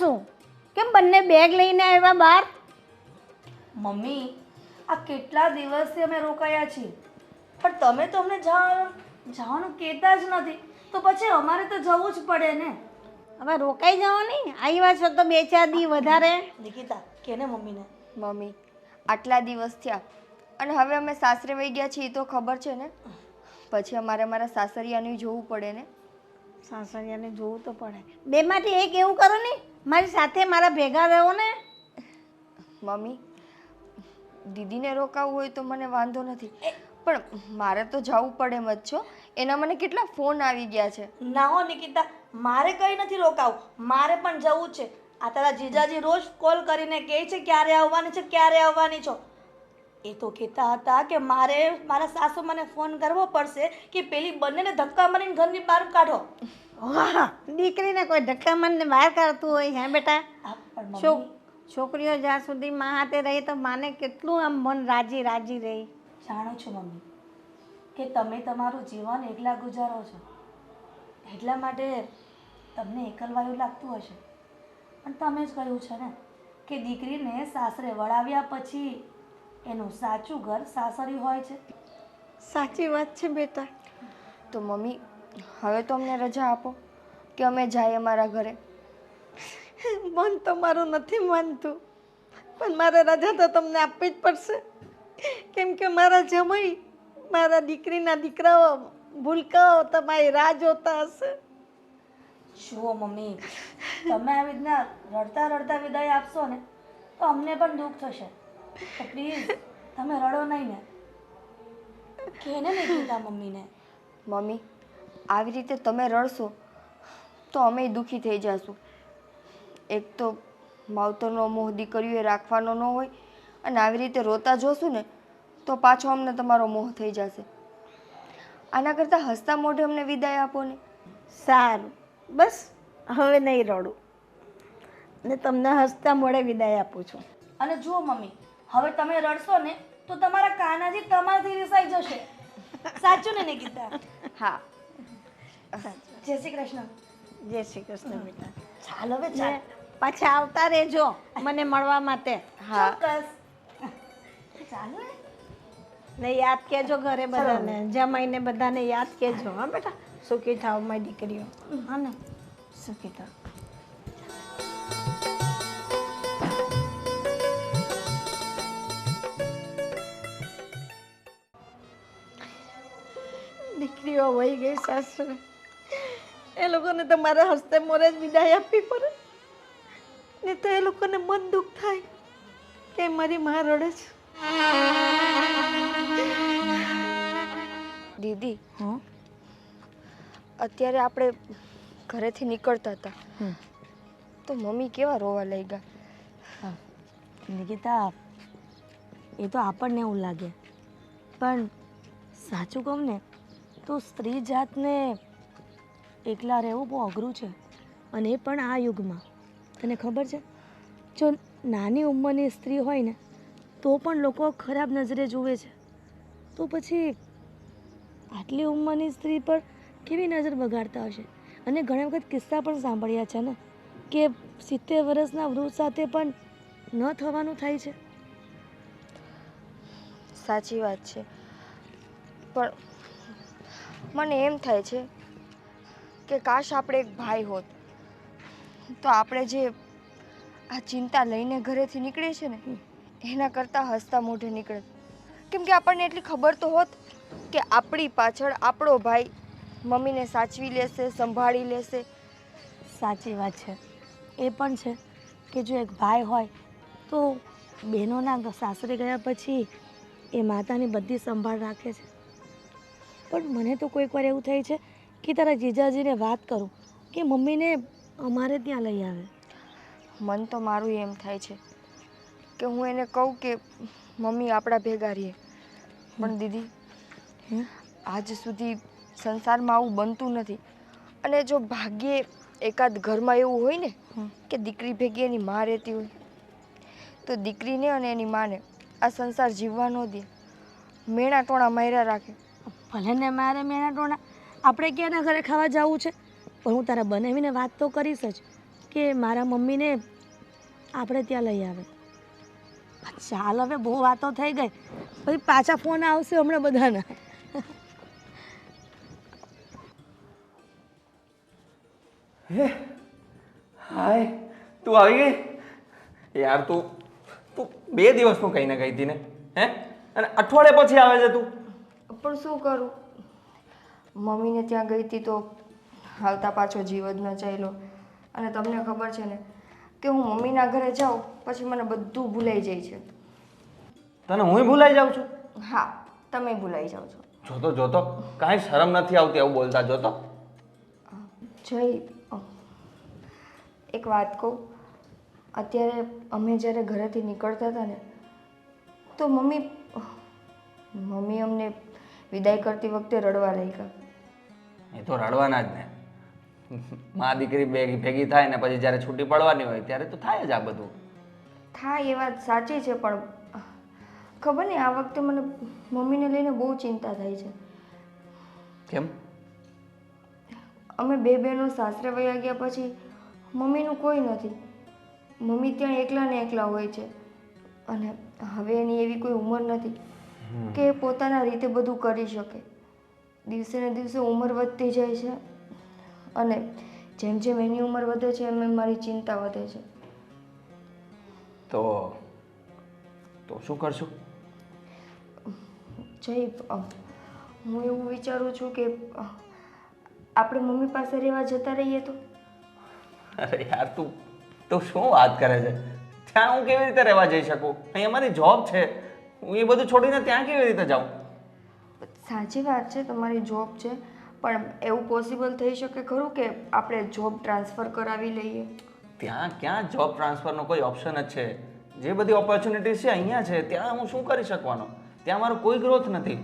શું? કેમ બંને બેગ લઈને આવ્યા બહાર? મમ્મી, આ કેટલા દિવસથી અમે રોકાયા છીએ, પણ તમે તો અમને જવાનું કહેતા જ નથી. તો પછી અમારે તો જવું જ પડે ને. હવે રોકાઈ જાઓ ને, આવ્યા છો તો 2-4 દી વધારે. નિકિતા, કે ને મમ્મીને. મમ્મી, આટલા દિવસ થયા અને હવે અમે સાસરે વહી ગયા છીએ તો ખબર છે ને, પછી અમારે મારા સાસરિયાને જોવું પડે ને. સાસરિયાને જોવું તો પડે. બેમાંથી એક એવું કરો ને, મારી સાથે મારા ભેગા રહો ને. મમ્મી, દીદીને રોકાવું હોય તો મને વાંધો નથી, પણ મારે તો જવું પડે એમ જ છો. એના મને કેટલા ફોન આવી ગયા છે. ના હો નિકિતા, મારે કંઈ નથી રોકાવું, મારે પણ જવું છે. આ તારા જીજાજી રોજ કોલ કરીને કહે છે ક્યારે આવવાની છે, ક્યારે આવવાની છો. એ તો કહેતા હતા કે મારે મારા સાસુ મને ફોન કરવો પડશે કે પેલી બંનેને ધક્કા મારીને ઘરની બહાર કાઢો. વાહ, દીકરીને કોઈ ધક્કા મારીને બહાર કાઢતું હોય હે બેટા? પણ મમ્મી, છોકરીઓ જ્યાં સુધી મા હાથે રહી તો માને કેટલું આમ મન રાજી રાજી રહી. જાણો છો મમ્મી કે તમે તમારું જીવન એકલા ગુજારો છો, એટલા માટે તમને એકલવાયું લાગતું હશે. પણ તમે જ કહ્યું છે ને કે દીકરીને સાસરે વળાવ્યા પછી એનું સાચું ઘર સાસરી હોય છે. સાચી વાત છે બેટા. તો મમ્મી, હવે તો અમને રજા આપો કે અમે જઈએ અમારા ઘરે. મન તો મારું નથી માનતું, પણ મારે રજા તો તમને આપવી જ પડશે, કેમ કે મારા જમાઈ, મારા દીકરીના દીકરાઓ, ભૂલકાઓ તમારી રાહ જોતા હશે. જુઓ મમ્મી, તમે આવી રીતના રડતા રડતા વિદાય આપશો ને તો અમને પણ દુઃખ થશે. તો પ્લીઝ તમે રડો નહીં ને. કે ને કીધા મમ્મીને. મમ્મી, આવી રીતે તમે રડશો તો અમે દુઃખી થઈ જશું. એક તો માવતરનો મોહ દીકરીઓએ રાખવાનો ન હોય, અને આવી રીતે રોતા જોશું ને તો પાછો અમને તમારો મોહ થઈ જશે. આના કરતાં હસતા મોઢે અમને વિદાય આપો ને. સારું, બસ હવે નહીં રડું ને તમને હસતા મોઢે વિદાય આપું છું. અને જુઓ મમ્મી, હવે તમે રડશો ને તો તમારા કાનાજી તમારાથી રિસાઈ જશે. સાચું ને નિકિતા? હા. જય શ્રી કૃષ્ણ. જય શ્રી કૃષ્ણ બેટા. ચાલ હવે ને ચાલ. પાછા આવતા રહેજો મને મળવા માટે. હા. ચોક્કસ. ચાલો ને. ને યાદ કેજો ઘરે બધાને, જમાઈને બધાને યાદ કેજો. હા બેટા, સુખી થાવ મારી દીકરીઓ. હા ને, સુખી થાવ. દીકરીઓ વહી ગઈ સાસરે, એ લોકોને તો મારા હસ્તે મોરે જ વિદાય આપવી પડે, ને તો એ લોકોને મન દુઃખ થાય કે મારી માં રડે છે. દીદી, અત્યારે આપણે ઘરેથી નીકળતા હતા તો મમ્મી કેવા રોવા લઈ ગયા. નિકિતા, એ તો આપણને એવું લાગે, પણ સાચું કહું ને તો સ્ત્રી જાતને એકલા રહેવું બહુ અઘરું છે, અને એ પણ આ યુગમાં. તને ખબર છે, જો નાની ઉંમરની સ્ત્રી હોય ને તો પણ લોકો ખરાબ નજરે જુએ છે, તો પછી આટલી ઉંમરની સ્ત્રી પર કેવી નજર બગાડતા હશે. અને ઘણા વખત કિસ્સા પણ સાંભળ્યા છે ને કે 70 વર્ષના વૃદ્ધ સાથે પણ ન થવાનું થાય છે. સાચી વાત છે, પણ મને એમ થાય છે કે કાશ આપણે એક ભાઈ હોત તો આપણે જે આ ચિંતા લઈને ઘરેથી નીકળીએ છીએ ને એના કરતાં હસતા મોઢે નીકળે. કેમ કે આપણને એટલી ખબર તો હોત કે આપણી પાછળ આપણો ભાઈ મમ્મીને સાચવી લેશે, સંભાળી લેશે. સાચી વાત છે. એ પણ છે કે જો એક ભાઈ હોય તો બહેનોના સાસરે ગયા પછી એ માતાની બધી સંભાળ રાખે છે. પણ મને તો કોઈક વાર એવું થાય છે કે તારા જીજાજીને વાત કરું કે મમ્મીને અમારે ત્યાં લઈ આવે. મન તો મારું એમ થાય છે કે હું એને કહું કે મમ્મી આપણા ભેગા રહીએ, પણ દીદી આજ સુધી સંસારમાં આવું બનતું નથી. અને જો ભાગ્યે એકાદ ઘરમાં એવું હોય ને કે દીકરી ભેગી એની માં રહેતી હોય તો દીકરીને અને એની માને આ સંસાર જીવવા ન દે, મેણા ટોણા માર્યા રાખે. ભલે ને મારે મેણા ટોણા, આપણે ક્યાંના ઘરે ખાવા જવું છે, પણ હું તારા બનાવીને વાત તો કરીશ જ કે મારા મમ્મીને આપણે ત્યાં લઈ આવે. ચાલ હવે બહુ વાતો થઈ ગઈ, પછી પાછા ફોન આવશે હમણાં બધાના. હે હાય, તું આવી ગઈ યાર. તું તું 2 દિવસનું કહીને ગઈ હતી ને, હે? અને અઠવાડિયે પછી આવે છે તું. પણ શું કરું, મમ્મીને ત્યાં ગઈ હતી તો હાલતા પાછો જીવ જ ન ચાલ્યો. અને તમને ખબર છે ને કે હું મમ્મીના ઘરે જાઉં પછી મને બધું ભૂલાઈ જાય છે. તને હું ભૂલાઈ જાઉં છું? હા, તમે ભૂલાઈ જાઓ છો. જોતો જોતો કાંઈ શરમ નથી આવતી આવું બોલતા. જોતો જય, એક વાત કહું, અત્યારે અમે જ્યારે ઘરેથી નીકળતા હતા ને તો મમ્મી અમને વિદાય કરતી વખતે રડવા લાગ્યા. એ તો રડવાના જ ને. મા દીકરી ભેગી થાય ને પછી જ્યારે છૂટી પડવાની હોય ત્યારે તો થાય જ આ બધું. થાય એ વાત સાચી છે, પણ ખબર નહીં આ વખતે મને મમ્મીને લઈને બહુ ચિંતા થાય છે. કેમ? અમે 2 બહેનો સાસરે વયા ગયા પછી મમ્મીનું કોઈ નથી. મમ્મી ત્યાં એકલા ને એકલા હોય છે અને હવે એની એવી કોઈ ઉંમર નથી કે એ પોતાના રીતે બધું કરી શકે. દિવસે ને દિવસે ઉંમર વધતી જાય છે અને જેમ જેમ એની ઉંમર વધે છે એમ એમ મારી ચિંતા વધે છે. તો શું કરશું? જય, હું એવું વિચારું છું કે આપણે મમ્મી પાસે રહેવા જતા રહીએ તો. અરે યાર, તું શું વાત કરે છે? ત્યાં હું કેવી રીતે રહેવા જઈ શકું? અહીં અમારી જોબ છે. હું એ બધું છોડીને ત્યાં કેવી રીતે જાઉં? સાચી વાત છે, તમારી જોબ છે, પણ એવું પોસિબલ થઈ શકે ખરું કે આપણે જોબ ટ્રાન્સફર કરાવી લઈએ? ત્યાં ક્યાં જોબ ટ્રાન્સફરનો કોઈ ઓપ્શન જ છે? જે બધી ઓપોર્ચ્યુનિટીઝ છે અહીંયા છે. ત્યાં હું શું કરી શકવાનો? ત્યાં મારો કોઈ ગ્રોથ નથી.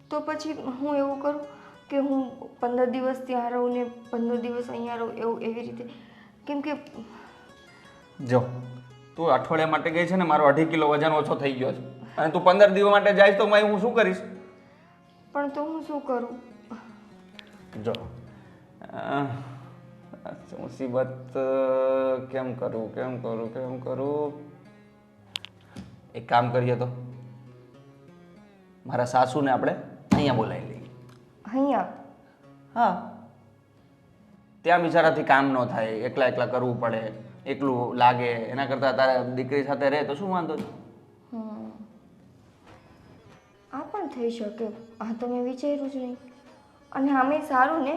તો પછી હું એવું કરું કે હું 15 દિવસ ત્યાં રહું ને 15 દિવસ અહીંયા રહું, એવી રીતે. કેમ કે જો તું અઠવાડિયા માટે ગઈ છે ને, મારો 2.5 કિલો વજન ઓછો થઈ ગયો છે અને તું 15 દિવસ માટે જાય તો હું શું કરીશ? પણ તો હું શું કરું? જો મુસીબત કેમ કરું? એક કામ કરીએ તો મારા સાસુને આપણે અહીંયા બોલાવી લઈએ. અહીંયા? હા, ત્યાં બિચારાથી કામ ન થાય, એકલા કરવું પડે, એકલું લાગે. એના કરતાં તારા દીકરી સાથે રહે તો શું વાંધો છે? આ પણ થઈ શકે. આ તો મેં વિચાર્યું જ નહીં. અને આમે સારું ને,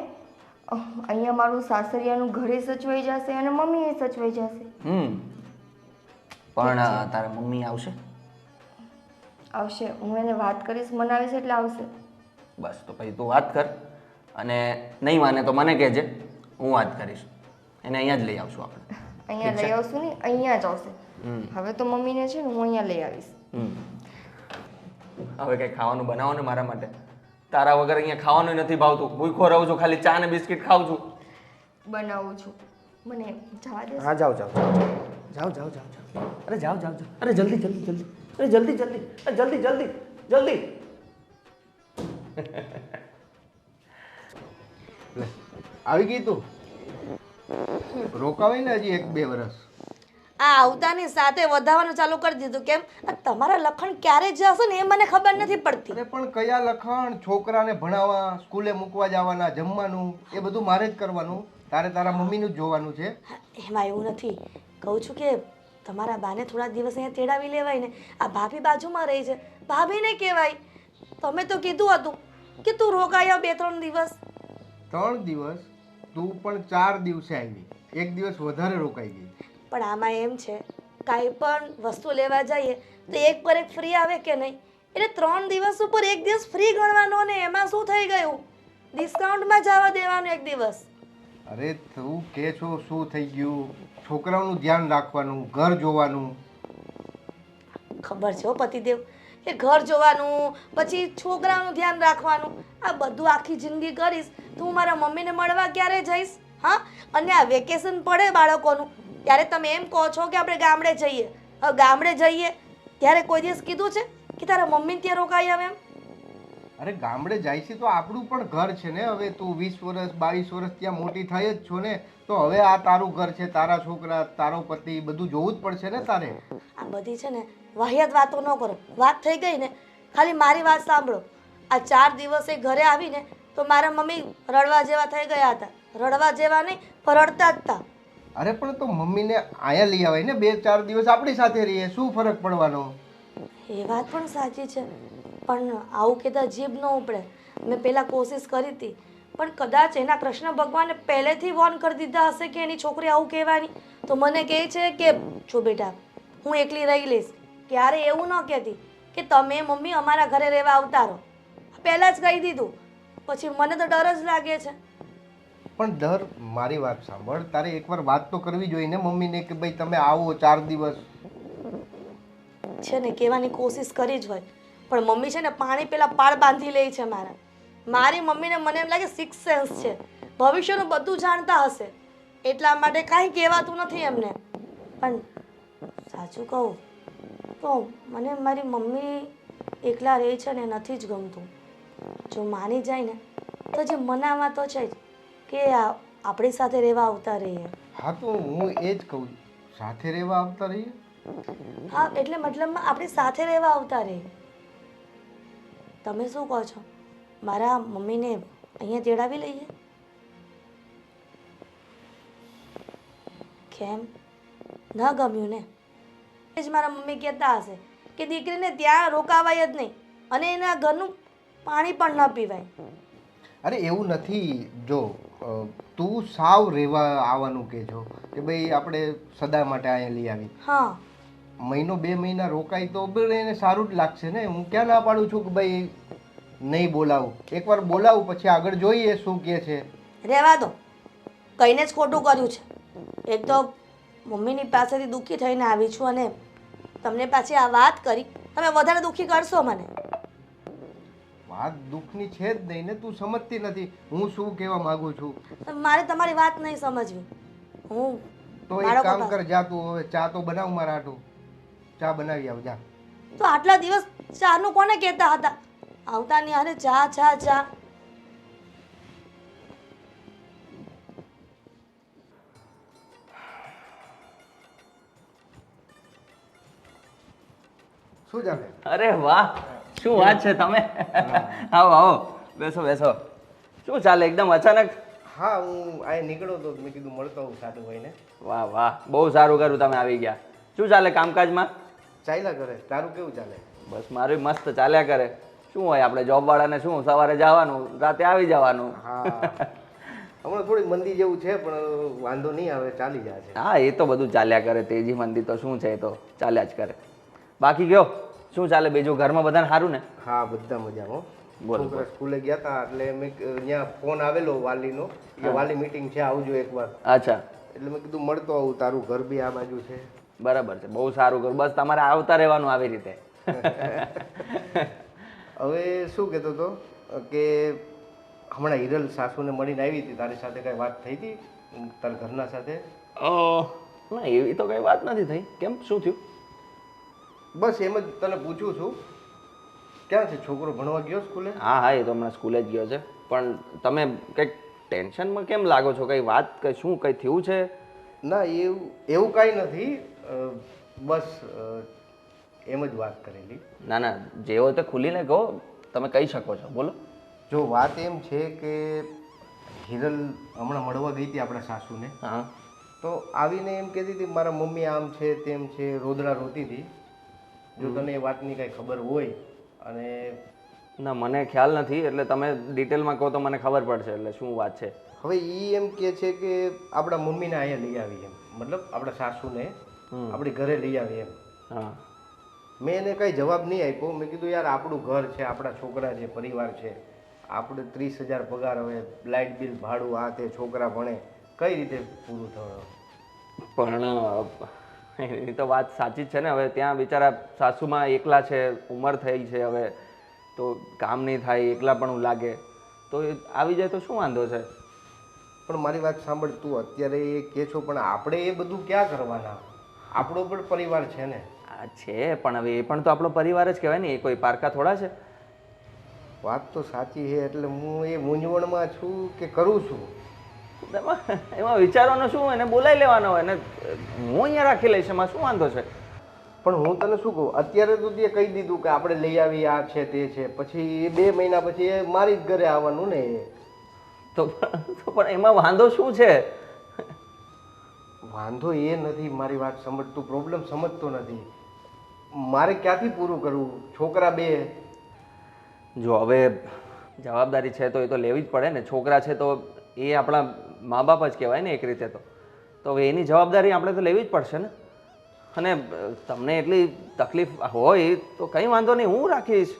અહીંયા મારું સાસરિયાનું ઘરે સચવાઈ જશે અને મમ્મી એ સચવાઈ જશે. પણ તારા મમ્મી આવશે? આવશે, હું એને વાત કરીશ, મનાવીશ એટલે આવશે. બસ, તો પછી તું વાત કર અને નહીં માને તો મને કહેજે, હું વાત કરીશ. એને અહીંયા જ લઈ આવશું આપણે. અહીંયા લઈ આવશું નહીં, અહીંયા જ આવશે. હવે તો મમ્મીને છે ને હું અહીંયા લઈ આવીશ. હવે કંઈ ખાવાનું બનાવો ને મારા માટે. તારા વગર અહીંયા ખાવાનું નથી ભાવતું. ભૂખો રહું છું, ખાલી ચા ને બિસ્કિટ ખાઉં છું. બનાવું છું, મને જવા દે. હા, જાઓ. અરે જાઓ. અરે જલ્દી. અરે જલ્દી. આવી ગઈ તું? રોકાવાય ને હજી 1-2 વર્ષ. આ આવતાની સાથે વધારવાનું ચાલુ કરી દીધું. કેમ? આ તમારા લખણ ક્યારે જશે ને એ મને ખબર નથી પડતી. અરે પણ કયા લખણ? છોકરાને ભણાવવા, સ્કૂલે મૂકવા જવાના, જમવાનું એ બધું મારે જ કરવાનું. તારે તારા મમ્મીનું જ જોવાનું છે. એમાં એવું નથી. કહું છું કે તમારા બાને થોડા દિવસ અહીંયા તેડાવી લેવાય ને. આ ભાભી બાજુમાં રહી છે, ભાભીને કહેવાય. તમે તો કીધું હતું કે તું રોકાયા 2-3 દિવસ. 3 દિવસ? તું પણ 4 દિવસે આવી, 1 દિવસ વધારે રોકાઈ ગઈ. પણ આમાં એમ છે, કાંઈ પણ વસ્તુ લેવા જઈએ તો 1 પર 1 ફ્રી આવે કે નહીં? એટલે 3 દિવસ ઉપર 1 દિવસ ફ્રી ગણવાનો ને એમાં શું થઈ ગયું? ડિસ્કાઉન્ટમાં જવા દેવાનું 1 દિવસ. અરે તું કે છો શું થઈ ગયું? છોકરાઓનું ધ્યાન રાખવાનું, ઘર જોવાનું. ખબર છે હો પતિદેવ, કે ઘર જોવાનું પછી છોકરાનું ધ્યાન રાખવાનું, આ બધું આખી જિંદગી કરીશ તો હું મારા મમ્મીને મળવા ક્યારે જઈશ? હા, અને આ વેકેશન પડે બાળકોનું ત્યારે તમે એમ કહો છો કે આપણે ગામડે જઈએ. હવે ગામડે જઈએ ત્યારે કોઈ દિવસ કીધું છે કે તારા મમ્મી ત્યાં રોકાઈ આવે? એમ અરે ગામડે જાય છે તો આપણું પણ ઘર છે ને. હવે તું 20 વર્ષ 22 વર્ષ ત્યાં મોટી થઈ જ છો ને, તો હવે આ તારું ઘર છે, તારા છોકરા, તારો પતિ, બધું જોવું જ પડશે ને તારે. આ બધી છે ને વાહિયાત વાતો ન કરો. વાત થઈ ગઈ ને, ખાલી મારી વાત સાંભળો. આ 4 દિવસે ઘરે આવીને તો મારા મમ્મી રડવા જેવા થઈ ગયા હતા. રડવા જેવા નહીં પણ રડતા જ હતા. અરે પણ તો મમ્મીને અહીંયા લઈ આવાય ને, 2-4 દિવસ આપણી સાથે રહીએ, શું ફરક પડવાનો? એ વાત પણ સાચી છે, પણ આવું કહેતા જીભ ન ઉપડે. મેં પહેલાં કોશિશ કરી હતી, પણ કદાચ એના કૃષ્ણ ભગવાને પહેલેથી વોર્ન કરી દીધા હશે કે એની છોકરી આવું કહેવાની, તો મને કહે છે કે જો બેટા હું એકલી રહી લઈશ. ક્યારે એવું ન કહેતી કે તમે મમ્મી અમારા ઘરે રહેવા આવતા રહો. પહેલાં જ કહી દીધું, પછી મને તો ડર જ લાગે છે. પણ ડર, મારી વાત સાંભળ, તારે એકવાર વાત તો કરવી જોઈએ ને મમ્મીને કે ભાઈ તમે આવો 4 દિવસ. છે ને કહેવાની કોશિશ કરી જ હોય, પણ મમ્મી છે ને પાણી પેલા પાળ બાંધી લે છે મારા. મારી મમ્મીને મને એમ લાગે 6th સેન્સ છે, ભવિષ્યનું બધું જાણતા હશે, એટલા માટે કાંઈ કહેવાતું નથી એમને. પણ સાચું કહું તો મને મારી મમ્મી એકલા રહે છે ને નથી જ ગમતું. જો માની જાય ને તો જે મનાવા તો છે જ કે આપણી સાથે રહેવા આવતા રહીએ. હા તો હું એ જ કહું, સાથે રહેવા આવતા રહીએ. હા એટલે મતલબમાં આપણી સાથે રહેવા આવતા રહીએ. તમે શું કહો છો? મારા મમ્મીને અહીંયા તેડાવી લઈએ? કેમ ન ગમ્યું ને? એ જ મારા મમ્મી કહેતા હશે કે દીકરીને ત્યાં રોકાવાય જ નહીં અને એના ઘરનું પાણી પણ ન પીવાય. અરે એવું નથી. જો તું સાવ રહેવા આવવાનું કે છો કે ભાઈ આપણે સદા માટે અહીંયા લઈ આવી. હા 1-2 મહિના રોકાય તો બી એને સારું જ લાગશે ને. હું ક્યાં ના પાડું છું કે ભાઈ નહીં બોલાવું. એકવાર બોલાવું પછી આગળ જોઈએ શું કહે છે. રહેવા દો, કહીને જ ખોટું કર્યું છે. એક તો મમ્મીની પાસેથી દુઃખી થઈને આવી છું અને તમને પાછી આ વાત કરી, તમે વધારે દુઃખી કરશો મને. વાત દુઃખની છે જ નહીં ને, તું સમજતી નથી હું શું કહેવા માંગુ છું. મારે તમારી વાત નહીં સમજવી. હું તો એક કામ કર, જા તું હવે ચા તો બનાવ મારા હાટું. ચા બનાવી આવ જા. તો આટલા દિવસ ચાનું કોને કહેતા હતા? આવતા ની હારે ચા ચા ચા. શું ચાલે? અરે વાહ, શું વાત છે તમે. આવો આવો, બેસો બેસો. શું ચાલે એકદમ અચાનક? હા હું આ નીકળ્યો તો મેં કીધું મળતો હું સાધુ ભાઈને. વાહ વાહ, બહુ સારું કર્યું તમે આવી ગયા. શું ચાલે કામકાજમાં? ચાલ્યા કરે. તારું કેવું ચાલે? બસ મારું મસ્ત ચાલ્યા કરે. શું હોય આપણે જોબ વાળાને શું, સવારે જવાનું રાતે આવી જવાનું. હા હમણાં થોડી મંદી જેવું છે પણ વાંધો નહીં આવે, ચાલી જાય છે. હા એ તો બધું ચાલ્યા કરે, તેજી મંદી તો શું છે, એ તો ચાલ્યા જ કરે. બાકી કયો શું ચાલે બીજું, ઘરમાં બધાને સારું ને? હા બધા મજામાં. બોલો, છોકરા સ્કૂલે ગયા હતા એટલે મેં ત્યાં ફોન આવેલો વાલીનો કે વાલી મીટિંગ છે આવજો એકવાર. અચ્છા, એટલે મેં કીધું મળતો આવું. તારું ઘર બી આ બાજુ છે. બરાબર છે, બહુ સારું કરું. બસ તમારે આવતા રહેવાનું આવી રીતે. હવે શું કહેતો હતો કે હમણાં હિરલ સાસુને મળીને આવી હતી, તારી સાથે કઈ વાત થઈ હતી તારા ઘરના સાથે? ના એવી તો કઈ વાત નથી થઈ. કેમ, શું થયું? બસ એમ જ તને પૂછું છું. ક્યાં છે છોકરો, ભણવા ગયો સ્કૂલે? હા હા, એ તો હમણાં સ્કૂલે જ ગયો છે. પણ તમે કંઈક ટેન્શનમાં કેમ લાગો છો? કંઈ વાત, કંઈ શું કંઈ થયું છે? ના એવું કાંઈ નથી. બસ એમ જ વાત કરેલી. ના ના, જે હોય તે ખુલીને કહો, તમે કહી શકો છો, બોલો. જો વાત એમ છે કે હિરલ હમણાં મળવા ગઈ હતી આપણા સાસુને. હા, તો આવીને એમ કહેતી હતી મારા મમ્મી આમ છે તેમ છે, રોદડા રોતી હતી. જો તને એ વાતની કાંઈ ખબર હોય. અને ના મને ખ્યાલ નથી, એટલે તમે ડિટેલમાં કહો તો મને ખબર પડશે એટલે શું વાત છે. હવે એ એમ કહે છે કે આપણા મમ્મીને અહીંયા લઈ આવી એમ, મતલબ આપણા સાસુને આપણી ઘરે લઈ આવી એમ. હા, મેં એને કાંઈ જવાબ નહીં આપ્યો. મેં કીધું યાર આપણું ઘર છે, આપણા છોકરા છે, પરિવાર છે, આપણે 30,000 પગાર, હવે લાઇટ બિલ, ભાડું, આ તે, છોકરા ભણે, કઈ રીતે પૂરું થવાનું? પણ એની તો વાત સાચી જ છે ને. હવે ત્યાં બિચારા સાસુમાં એકલા છે, ઉંમર થઈ છે, હવે તો કામ નહીં થાય, એકલા પણ લાગે, તો એ આવી જાય તો શું વાંધો છે? પણ મારી વાત સાંભળ, તું અત્યારે એ કહે છો પણ આપણે એ બધું ક્યાં કરવાના? આપણો પણ પરિવાર છે ને. આ છે પણ હવે એ પણ તો આપણો પરિવાર જ કહેવાય ને, એ કોઈ પારકા થોડા છે. વાત તો સાચી છે, એટલે હું એ મૂંઝવણમાં છું કે કરું છું. એમાં વિચારવાનું શું, એને બોલાવી લેવાનો હોય, એને હું અહીંયા રાખી લઈશ, એમાં શું વાંધો છે? પણ હું તને શું કહું, અત્યારે તો તે કહી દીધું કે આપણે લઈ આવી, આ છે તે છે, પછી એ 2 મહિના પછી એ મારી જ ઘરે આવવાનું ને. તો પણ એમાં વાંધો શું છે? વાંધો એ નથી, મારી વાત સમજતું, પ્રોબ્લેમ સમજતો નથી. મારે ક્યાંથી પૂરું કરવું? છોકરા 2. જો હવે જવાબદારી છે તો એ તો લેવી જ પડે ને. છોકરા છે તો એ આપણા મા બાપ જ કહેવાય ને એક રીતે. તો હવે એની જવાબદારી આપણે તો લેવી જ પડશે ને. અને તમને એટલી તકલીફ હોય તો કંઈ વાંધો નહીં, હું રાખીશ.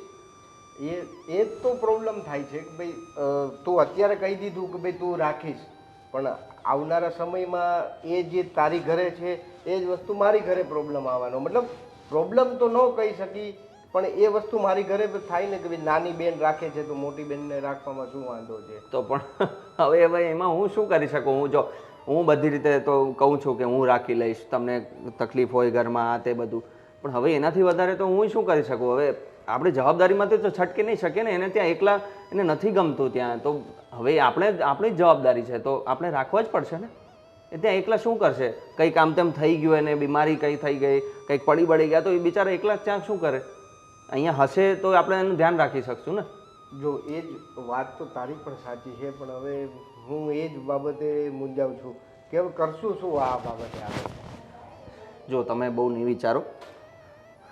એ જ તો પ્રોબ્લેમ થાય છે કે ભાઈ તું અત્યારે કહી દીધું કે ભાઈ તું રાખીશ, પણ આવનારા સમયમાં એ જે તારી ઘરે છે એ જ વસ્તુ મારી ઘરે પ્રોબ્લેમ આવવાનો. મતલબ પ્રોબ્લેમ તો ન કહી શકી, પણ એ વસ્તુ મારી ઘરે થાય ને કે ભાઈ નાની બેન રાખે છે તો મોટી બેનને રાખવામાં શું વાંધો છે? તો પણ હવે એમાં હું શું કરી શકું? હું બધી રીતે તો કહું છું કે હું રાખી લઈશ, તમને તકલીફ હોય ઘરમાં આ તે બધું, પણ હવે એનાથી વધારે તો હું શું કરી શકું? હવે આપણે જવાબદારીમાંથી તો છટકી નહીં શકીએ ને. એને ત્યાં એકલા, એને નથી ગમતું ત્યાં, તો હવે આપણી જ જવાબદારી છે તો આપણે રાખવા જ પડશે ને. એ ત્યાં એકલા શું કરશે? કંઈક આમ તેમ થઈ ગયું, એને બીમારી કંઈ થઈ ગઈ, કંઈક પડી ગયા તો એ બિચારા એકલા ત્યાં શું કરે? અહીંયા હશે તો આપણે એનું ધ્યાન રાખી શકશું ને. જો એ જ વાત તો તારી પણ સાચી છે, પણ હવે હું એ જ બાબતે મૂંઝાઉં છું કે હવે કરશું શું આ બાબતે આપણે. જો તમે બહુ નહીં વિચારો,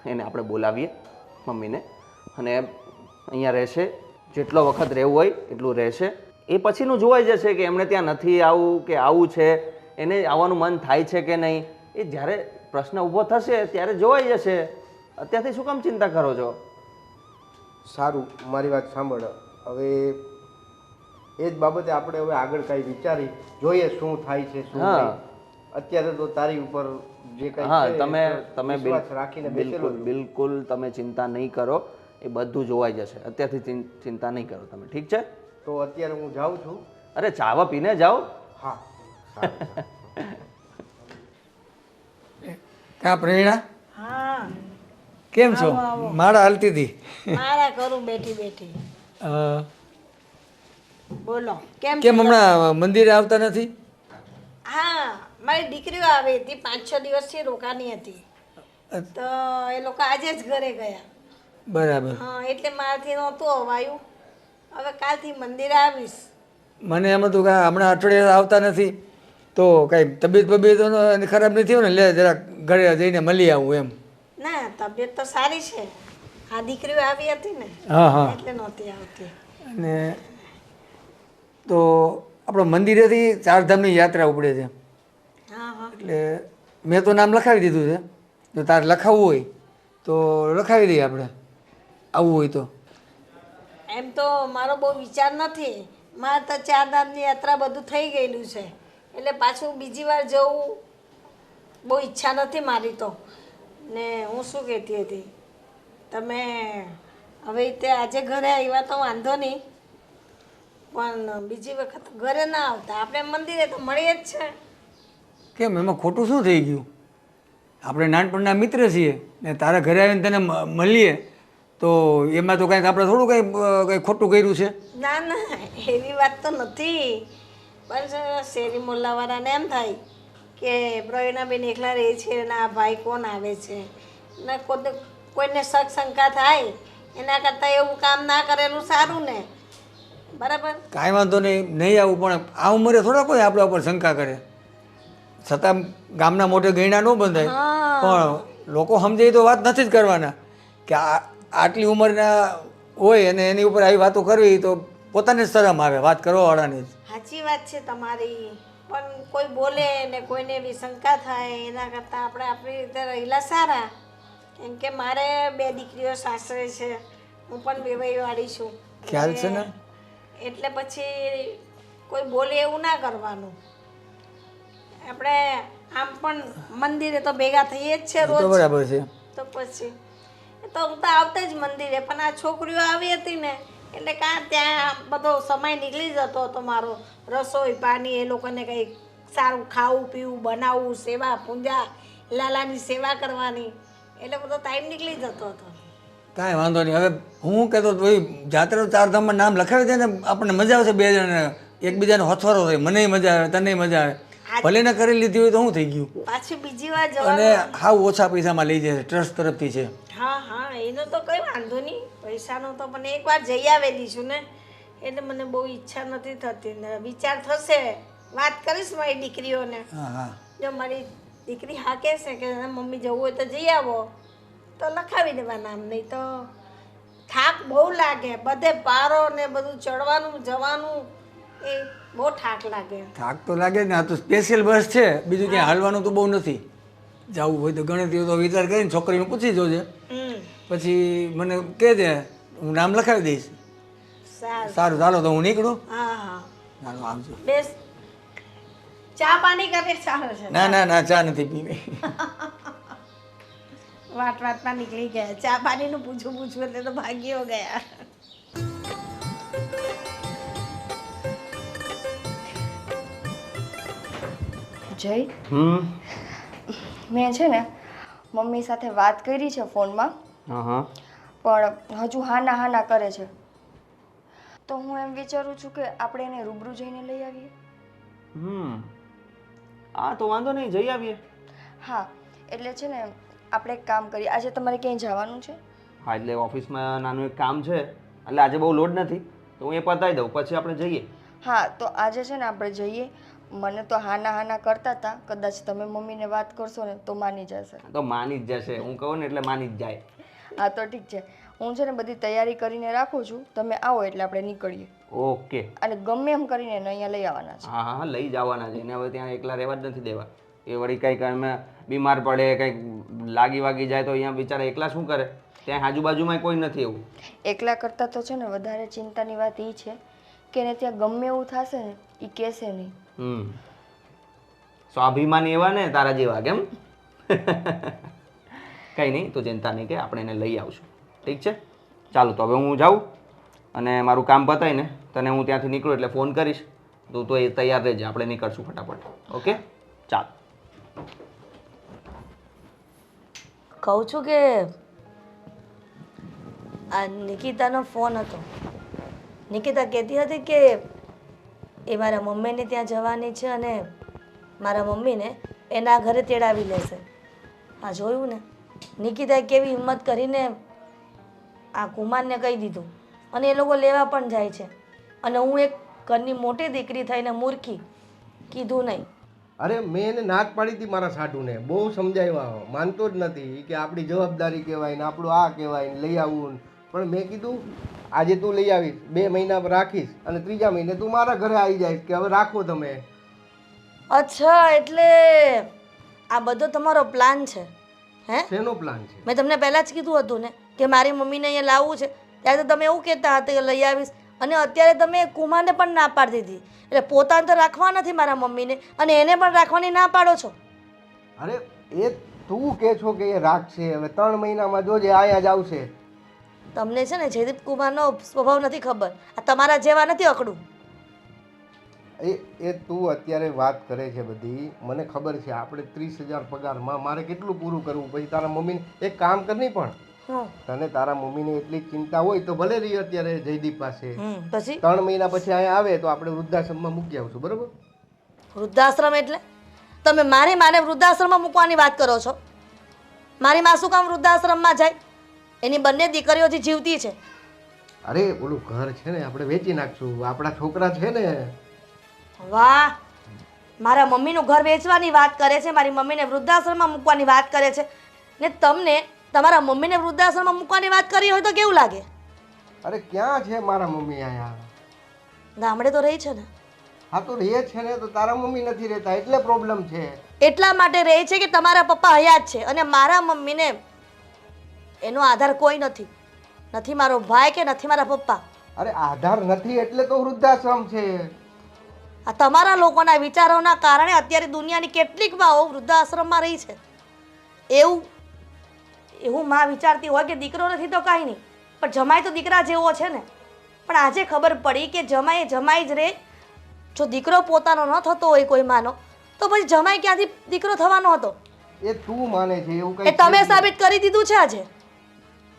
એને આપણે બોલાવીએ મમ્મીને, અને અહીંયા રહેશે, જેટલો વખત રહેવું હોય એટલું રહેશે. એ પછીનું જોવાઈ જશે કે એમણે ત્યાં નથી આવવું કે આવું છે, એને આવવાનું મન થાય છે કે નહીં. એ જ્યારે પ્રશ્ન ઊભો થશે ત્યારે જોવાઈ જશે. અત્યારથી શું કામ ચિંતા કરો છો? સારું, મારી વાત સાંભળ. હવે એ જ બાબતે આપણે હવે આગળ કાંઈ વિચારી જોઈએ શું થાય છે શું નહીં. અત્યારે તો તારી ઉપર જે કાંઈ હા, છે તમે વિશ્વાસ રાખીને બેસેલો છું. બિલકુલ તમે ચિંતા નહીં કરો, એ બધું જોવાઈ જશે. અત્યારથી ચિંતા નહીં કરો તમે, ઠીક છે? તો અત્યારે હું જાઉં છું. અરે ચાવા પીને જાઓ. હા, સારું. કા પ્રેરણા, હા, કેમ છો? માળા હાલતી હતી. મારા કરું બેઠી બેઠી. અ, બોલો કેમ કેમ હમણાં મંદિરે આવતા નથી? હા, મારી દીકરીઓ આવી હતી, 5-6 દિવસથી રોકાની હતી, તો એ લોકો આજે જ ઘરે ગયા. બરાબર. હા, એટલે મારાથી નહોતું અવાયું. હવે કાલથી મંદિરે આવીશ. મને એમ હતું કે હમણાં અઠવાડિયે આવતા નથી તો કાંઈ તબિયત ખરાબ નથી થયું ને, લે જરાક ઘરે જઈને મળી આવું એમ. ના, તબિયત તો સારી છે. આ દીકરીઓ આવી હતી ને હા હા. એટલે નહોતી આવતી. અને તો આપણો મંદિરેથી 4 ધામની યાત્રા ઉપડે છે, હા હા, એટલે મેં તો નામ લખાવી દીધું છે. જો તારે લખાવવું હોય તો લખાવી દઈએ આપણે, આવવું હોય તો. એમ તો મારો બહુ વિચાર નથી. મારે તો 4 ધામની યાત્રા બધું થઈ ગયેલું છે, એટલે પાછું બીજી વાર જવું બહુ ઈચ્છા નથી મારી તો. ને હું શું કહેતી હતી, તમે હવે તે આજે ઘરે આવ્યા તો વાંધો નહીં, પણ બીજી વખત ઘરે ના આવતા, આપણે મંદિરે તો મળીએ જ છે. કેમ, એમાં ખોટું શું થઈ ગયું? આપણે નાનપણના મિત્ર છીએ ને તારા ઘરે આવીને તને મળીએ તો એમાં તો કાંઈક આપણે થોડું કંઈ ખોટું કર્યું છે? ના ના, એવી વાત તો નથી, પણ શેરી મોલ્લાવાળાને એમ થાય કે પ્રવીણાબેન એકલા રહે છે અને આ ભાઈ કોણ આવે છે, ને કોઈને શક શંકા થાય એના કરતાં એવું કામ ના કરેલું સારું ને. બરાબર, કાંઈ વાંધો નહીં આવું, પણ આ ઉંમરે થોડા કોઈ આપણા ઉપર શંકા કરે. છતાં ગામના મોઢે ગયણા ન બંધાય, પણ લોકો સમજે તો વાત નથી જ કરવાના કે આટલી ઉંમરના હોય અને એની ઉપર આવી વાતો કરવી તો પોતાને જ શરમ આવે, વાત કરવાવાળાને જ. સાચી વાત છે તમારી, પણ કોઈ બોલે ને કોઈને એવી શંકા થાય એના કરતાં આપણે આપણી રીતે રહેલા સારા. કેમ કે મારે 2 દીકરીઓ સાસરે છે, હું પણ વેવાઈવાળી છું. ખ્યાલ છે ને? એટલે પછી કોઈ બોલે એવું ના કરવાનું. આપણે આમ પણ મંદિરે તો ભેગા થઈએ જ છે તો રોજ. બરાબર છે. તો પછી તો હું તો આવતા જ મંદિરે, પણ આ છોકરીઓ આવી હતી ને એટલે કાં ત્યાં બધો સમય નીકળી જતો હતો મારો. રસોઈ પાણી, એ લોકોને કંઈક સારું ખાવું પીવું બનાવવું, સેવા પૂજા, લાલાની સેવા કરવાની, એટલે બધો ટાઈમ નીકળી જતો હતો. કાંઈ વાંધો નહીં. હવે હું કહેતો તો ભાઈ જાત્રા ચારધામમાં નામ લખાવી દે ને આપણને મજા આવશે, બે જણ એકબીજાને હથવારો થાય, મને મજા આવે તને મજા આવે. ભલે ને કરી લીધી હોય તો શું થઈ ગયું? પાછી બીજી વાર અને જવાનું. હાવ ઓછા પૈસામાં લઈ જાય, ટ્રસ્ટ તરફથી છે. હા હા, એનો તો કઈ વાંધો નહીં, પૈસાનો તો પણ એકવાર જઈ આવેલી છું ને, એટલે મને બહુ ઈચ્છા નથી થતી ને. વિચાર થશે, વાત કરીશ મારી દીકરીઓને. હા હા, જો મારી દીકરી હા કહેશે કે મમ્મી જવું હોય તો જઈ આવો, તો લખાવી દેવા નામ. નહીં તો થાક બહુ લાગે, બધે પારો ને બધું ચડવાનું જવાનું, એ બહુ થાક લાગે. થાક તો લાગે જ ને. આ તો સ્પેશિયલ બસ છે, બીજું ક્યાંય હાલવાનું તો બહુ નથી. જવું હોય તો ગણતરી હોય તો વિચાર કરીને છોકરીને પૂછી જોજે, પછી મને કહેજે, હું નામ લખાવી દઈશ. સારું સારું, ચાલો તો હું નીકળું. હા હા, ચાલો આવજો. બેસ. ચા પાણી કરે ચાલે છે? ના ના ના, ચા નથી પીવી. વાતમાં નીકળી ગયા. ચા પાણીનું પૂછું એટલે તો ભાગ્યો ગયા. જય, મેં છે ને મમ્મી સાથે વાત કરી છે ફોનમાં, હા હા, પણ હજુ હાના હાના કરે છે. તો હું એમ વિચારું છું કે આપણે એને રૂબરૂ જઈને લઈ આવીએ. હા તો વાંધો નહીં, જઈ આવીએ. હા, એટલે છે ને આપણે એક કામ કરીએ. આજે તમારે ક્યાંય જવાનું છે? હા, એટલે ઓફિસમાં નાનું એક કામ છે, એટલે આજે બહુ લોડ નથી, તો હું એ પતાવી દઉં પછી આપણે જઈએ. હા, તો આજે છે ને આપણે જઈએ. મને તો હાના હાના કરતા હતા, કદાચ તમે મમ્મીને વાત કરશો ને તો માની જશે. તો માની જ જશે, હું કહું ને એટલે માની જ જાય. હા તો ઠીક છે, હું છે ને બધી તૈયારી કરીને રાખું છું. તમે આવો એટલે આપણે નીકળીએ. ઓકે. અને ગમે એમ કરીને એને અહીંયા લઈ આવવાના છે. હા હા, લઈ જવાના છે એને. હવે ત્યાં એકલા રહેવા જ નથી દેવા. એ વળી કંઈક અમે બીમાર પડે, કંઈક લાગી વાગી જાય તો અહીંયા બિચારા એકલા શું કરે? ત્યાં આજુબાજુમાં કોઈ નથી એવું. એકલા કરતાં તો છે ને વધારે ચિંતાની વાત એ છે કે એને ત્યાં ગમે એવું થશે ને એ કહેશે નહીં. સ્વાભિમાની એવા ને તારા જેવા, કેમ? કંઈ નહીં, તું ચિંતા નહીં કે આપણે એને લઈ આવશું. ઠીક છે, ચાલો તો હવે હું જાઉં અને મારું કામ પતાવીને તને હું ત્યાંથી નીકળું એટલે ફોન કરીશ. તું તો એ તૈયાર રહેજે, આપણે નીકળશું ફટાફટ. ઓકે, ચાલ. કહું છું કે આ નિકિતાનો ફોન હતો. નિકિતા કહેતી હતી કે એ મારા મમ્મીને ત્યાં જવાની છે અને મારા મમ્મીને એના ઘરે તેડાવી લેશે. આ જોયું ને, નિકિતાએ કેવી હિંમત કરીને આ કુમારને કહી દીધું અને એ લોકો લેવા પણ જાય છે. અને હું એક ઘરની મોટી દીકરી થઈને મૂર્ખી, કીધું નહીં. અરે મેં એને ના જ પાડી હતી મારા સાઢુને, બહુ સમજાવ્યા, માનતો જ નથી કે આપણી જવાબદારી કહેવાય ને આપણું આ કહેવાય ને લઈ આવવું. પણ મેં કીધું આજે તું લઈ આવીશ, 2 મહિના રાખીશ અને 3જા મહિને તું મારા ઘરે આવી જઈશ કે હવે રાખો તમે. અચ્છા, એટલે આ બધો તમારો પ્લાન છે? હે, શેનો પ્લાન છે? મેં તમને પહેલાં જ કીધું હતું ને કે મારી મમ્મીને અહીંયા લાવવું છે, ત્યારે તો તમે એવું કહેતા હતા કે લઈ આવીશ, અને અત્યારે તમે કુમારને પણ ના પાડી દીધી. એટલે પોતાને તો રાખવા નથી મારા મમ્મીને, અને એને પણ રાખવાની ના પાડો છો. અરે એ તું કહે છો કે એ રાખશે, હવે 3 મહિનામાં જોજે આયા જ આવશે. તમને છે ને જયદીપ કુમારનો સ્વભાવ નથી ખબર, આ તમારા જેવા નથી અકડું. એ તું અત્યારે વાત કરે છે બધી, મને ખબર છે. આપણે 30,000 પગારમાં મારે કેટલું પૂરું કરવું? પછી તારા મમ્મીને એક કામ કરની, પણ તને તારા મમ્મીને એટલી ચિંતા હોય તો ભલે રહી અત્યારે જયદીપ પાસે. પછી 3 મહિના પછી અહીંયા આવે તો આપણે વૃદ્ધાશ્રમમાં મૂકી આવશું, બરોબર? વૃદ્ધાશ્રમ એટલે તમે મારી માને વૃદ્ધાશ્રમમાં મૂકવાની વાત કરો છો? મારી માં શું કામ વૃદ્ધાશ્રમમાં જાય? એની બંને દીકરીઓ જે જીવતી છે. અરે ઓલું ઘર છે ને આપણે વેચી નાખશું, આપણા છોકરા છે ને. વાહ, મારા મમ્મીનું ઘર વેચવાની વાત કરે છે, મારી મમ્મીને વૃદ્ધાશ્રમમાં મૂકવાની વાત કરે છે. ને તમને તમારા મમ્મીને વૃદ્ધાશ્રમમાં મૂકવાની વાત કરી હોય તો કેવું લાગે? અરે ક્યાં છે મારા મમ્મી અહીંયા? ગામડે તો રહી છે ને. હા તો રહે છે ને, તો તારા મમ્મી નથી રહેતા એટલે પ્રોબ્લેમ છે. એટલા માટે રહે છે કે તમારા પપ્પા હયાત છે અને મારા મમ્મીને એનો આધાર કોઈ નથી. નથી મારો ભાઈ કે નથી મારા પપ્પા. અરે આધાર નથી એટલે તો વૃદ્ધાશ્રમ છે. આ તમારા લોકોના વિચારોના કારણે અત્યારે દુનિયાની કેટલીક માઓ વૃદ્ધાશ્રમમાં રહી છે. એવું માં વિચારતી હોય કે દીકરો નથી તો કાંઈ નહીં, પણ જમાઈ તો દીકરા જેવો છે ને. પણ આજે ખબર પડી કે જમાઈ એ જમાઈ જ રહે. જો દીકરો પોતાનો ન થતો હોય કોઈ માનો, તો પછી જમાઈ ક્યાંથી દીકરો થવાનો હતો? એ તું માને છે એવું એ કઈ? તમે સાબિત કરી દીધું છે આજે.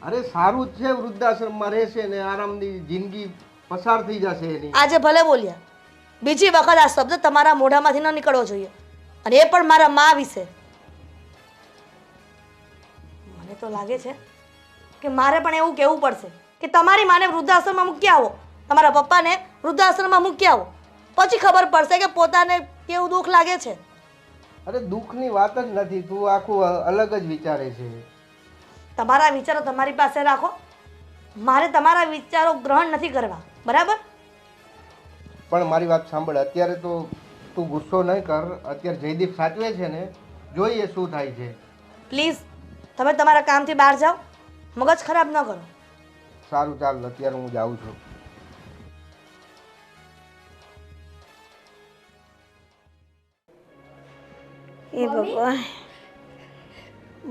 અરે સારું જ છે, વૃદ્ધાશ્રમમાં રહેશે ને આરામની જિંદગી પસાર થઈ જશે એની. આજે ભલે બોલ્યા, બીજી વખત આ શબ્દ તમારા મોઢામાંથી ન નીકળવો જોઈએ, અને એ પણ મારા મા વિશે. મને તો લાગે છે કે મારે પણ એવું કહેવું પડશે કે તમારી માને વૃદ્ધાશ્રમમાં મૂકી આવો, તમારા પપ્પાને વૃદ્ધાશ્રમમાં મૂકી આવો, પછી ખબર પડશે કે પોતાને કેવું દુઃખ લાગે છે. અરે દુઃખની વાત જ નથી, તું આખું અલગ જ વિચારે છે. તમારા વિચારો તમારી પાસે રાખો, મારે તમારા વિચારો ગ્રહણ નથી કરવા, બરાબર? પણ મારી વાત સાંભળ, અત્યારે તો તું ગુસ્સો નહીં કર. અત્યારે જયદીપ સાચવે છે ને, જોઈએ શું થાય છે. પ્લીઝ તમે તમારા કામથી બહાર જાઓ, મગજ ખરાબ ન કરો. સારું ચાલ, અત્યારે હું જાઉં છું. એ ભગવાન,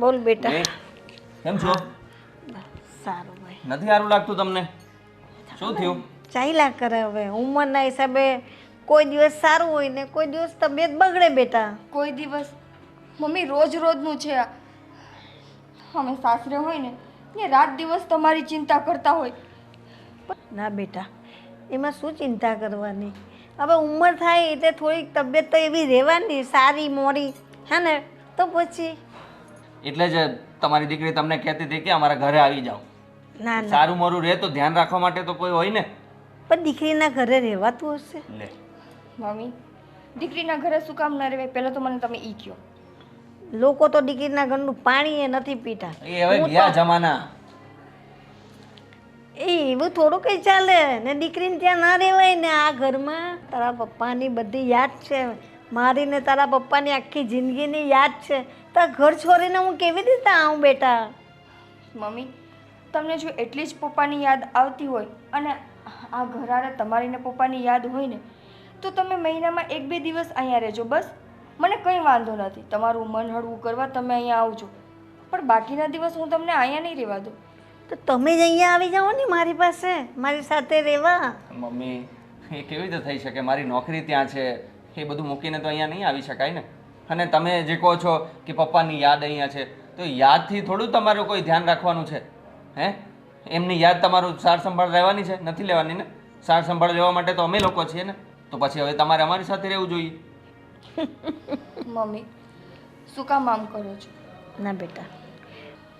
બોલ બેટા. કેમ છો? સારું ભાઈ. નથી સારું લાગતું તમને? શું થયું? ચાલ્યા કરે હવે, ઉંમરના હિસાબે કોઈ દિવસ સારું હોય ને કોઈ દિવસ તબિયત બગડે બેટા. કોઈ દિવસ મમ્મી રોજ રોજનું છે આ. અમે સાસરે હોય ને એ રાત દિવસ તમારી ચિંતા કરતા હોય. ના બેટા, એમાં શું ચિંતા કરવાની? હવે ઉંમર થાય એટલે થોડીક તબિયત તો એવી રહેવાની, સારી મોરી, હે ને? તો પછી એટલે જ તમારી દીકરી તમને કહેતી હતી કે અમારા ઘરે આવી જાઓ. ના ના, સારું મોરું રહે તો ધ્યાન રાખવા માટે તો કોઈ હોય ને. પણ દીકરીના ઘરે રહેવાતું હશે. લે, મમ્મી દીકરીના ઘરે શું કામ ન રહેવાય? પહેલાં તો મને તમે ઈ કહો. લોકો તો દીકરીના ઘરનું પાણી એ નથી પીતા. એ હવે ગયા જમાના. એ એવું થોડું કંઈ ચાલે ને, દીકરીને ત્યાં ના રહેવાય ને. આ ઘરમાં તારા પપ્પાની બધી યાદ છે, મારી ને તારા પપ્પાની આખી જિંદગીની યાદ છે. તારા ઘર છોડીને હું કેવી રીતે આવું બેટા? મમ્મી તમને જો એટલી જ પપ્પાની યાદ આવતી હોય અને આ ઘરારે તમારી ને પપ્પાની યાદ હોય ને, તો તમે મહિનામાં 1-2 દિવસ અહીંયા રહેજો, બસ. મને કંઈ વાંધો નથી, તમારું મન હળવું કરવા તમે અહીંયા આવજો, પણ બાકીના દિવસ હું તમને અહીંયા નહીં રહેવા દઉં. તો તમે જ અહીંયા આવી જાઓ ને મારી પાસે, મારી સાથે રહેવા. મમ્મી એ કેવી રીતે થઈ શકે? મારી નોકરી ત્યાં છે, એ બધું મૂકીને તો અહીંયા નહીં આવી શકાય ને. અને તમે જે કહો છો કે પપ્પાની યાદ અહીંયા છે, તો યાદથી થોડું તમારું કોઈ ધ્યાન રાખવાનું છે? હે, એમની યાદ તમારું સાર સંભાળ રહેવાની છે? નથી લેવાની ને. સાર સંભાળ લેવા માટે તો અમે લોકો છીએ ને. તો પછી હવે તમારે અમારી સાથે રહેવું જોઈએ. મમ્મી શું કામ આમ કરો છો? ના બેટા,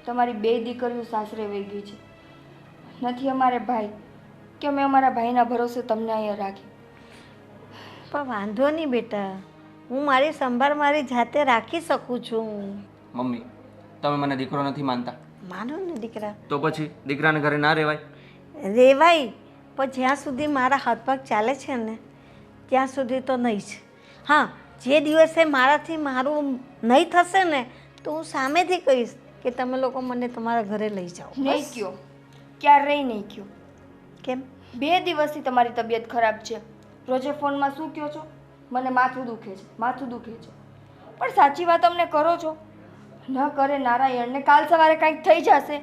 તમારી 2 દીકરીઓ સાસરે વહી ગઈ છે, નથી અમારે ભાઈ કે અમે અમારા ભાઈના ભરોસે તમને અહીંયા રાખી. પણ વાંધો નહીં બેટા, હું મારી સંભાળ મારી જાતે રાખી શકું છું. મમ્મી તમે મને દીકરો નથી માનતા? માનો ને દીકરા, તો પછી દીકરાને ઘરે ના રહેવાય? રેવાય, પણ જ્યાં સુધી મારા હાથ પગ ચાલે છે ને ત્યાં સુધી તો નહીં જ. હા, જે દિવસે મારાથી મારું નહીં થશે ને તો હું સામેથી કહીશ કે તમે લોકો મને તમારા ઘરે લઈ જાઓ. નહીં કયો, ક્યારેય નહીં કયો. કેમ? 2 દિવસથી તમારી તબિયત ખરાબ છે. રોજે ફોનમાં શું કહો છો? મને માથું દુખે છે, માથું દુખે છે. પણ સાચી વાત અમને કરો છો? ન કરે નારાયણને કાલ સવારે કંઈક થઈ જશે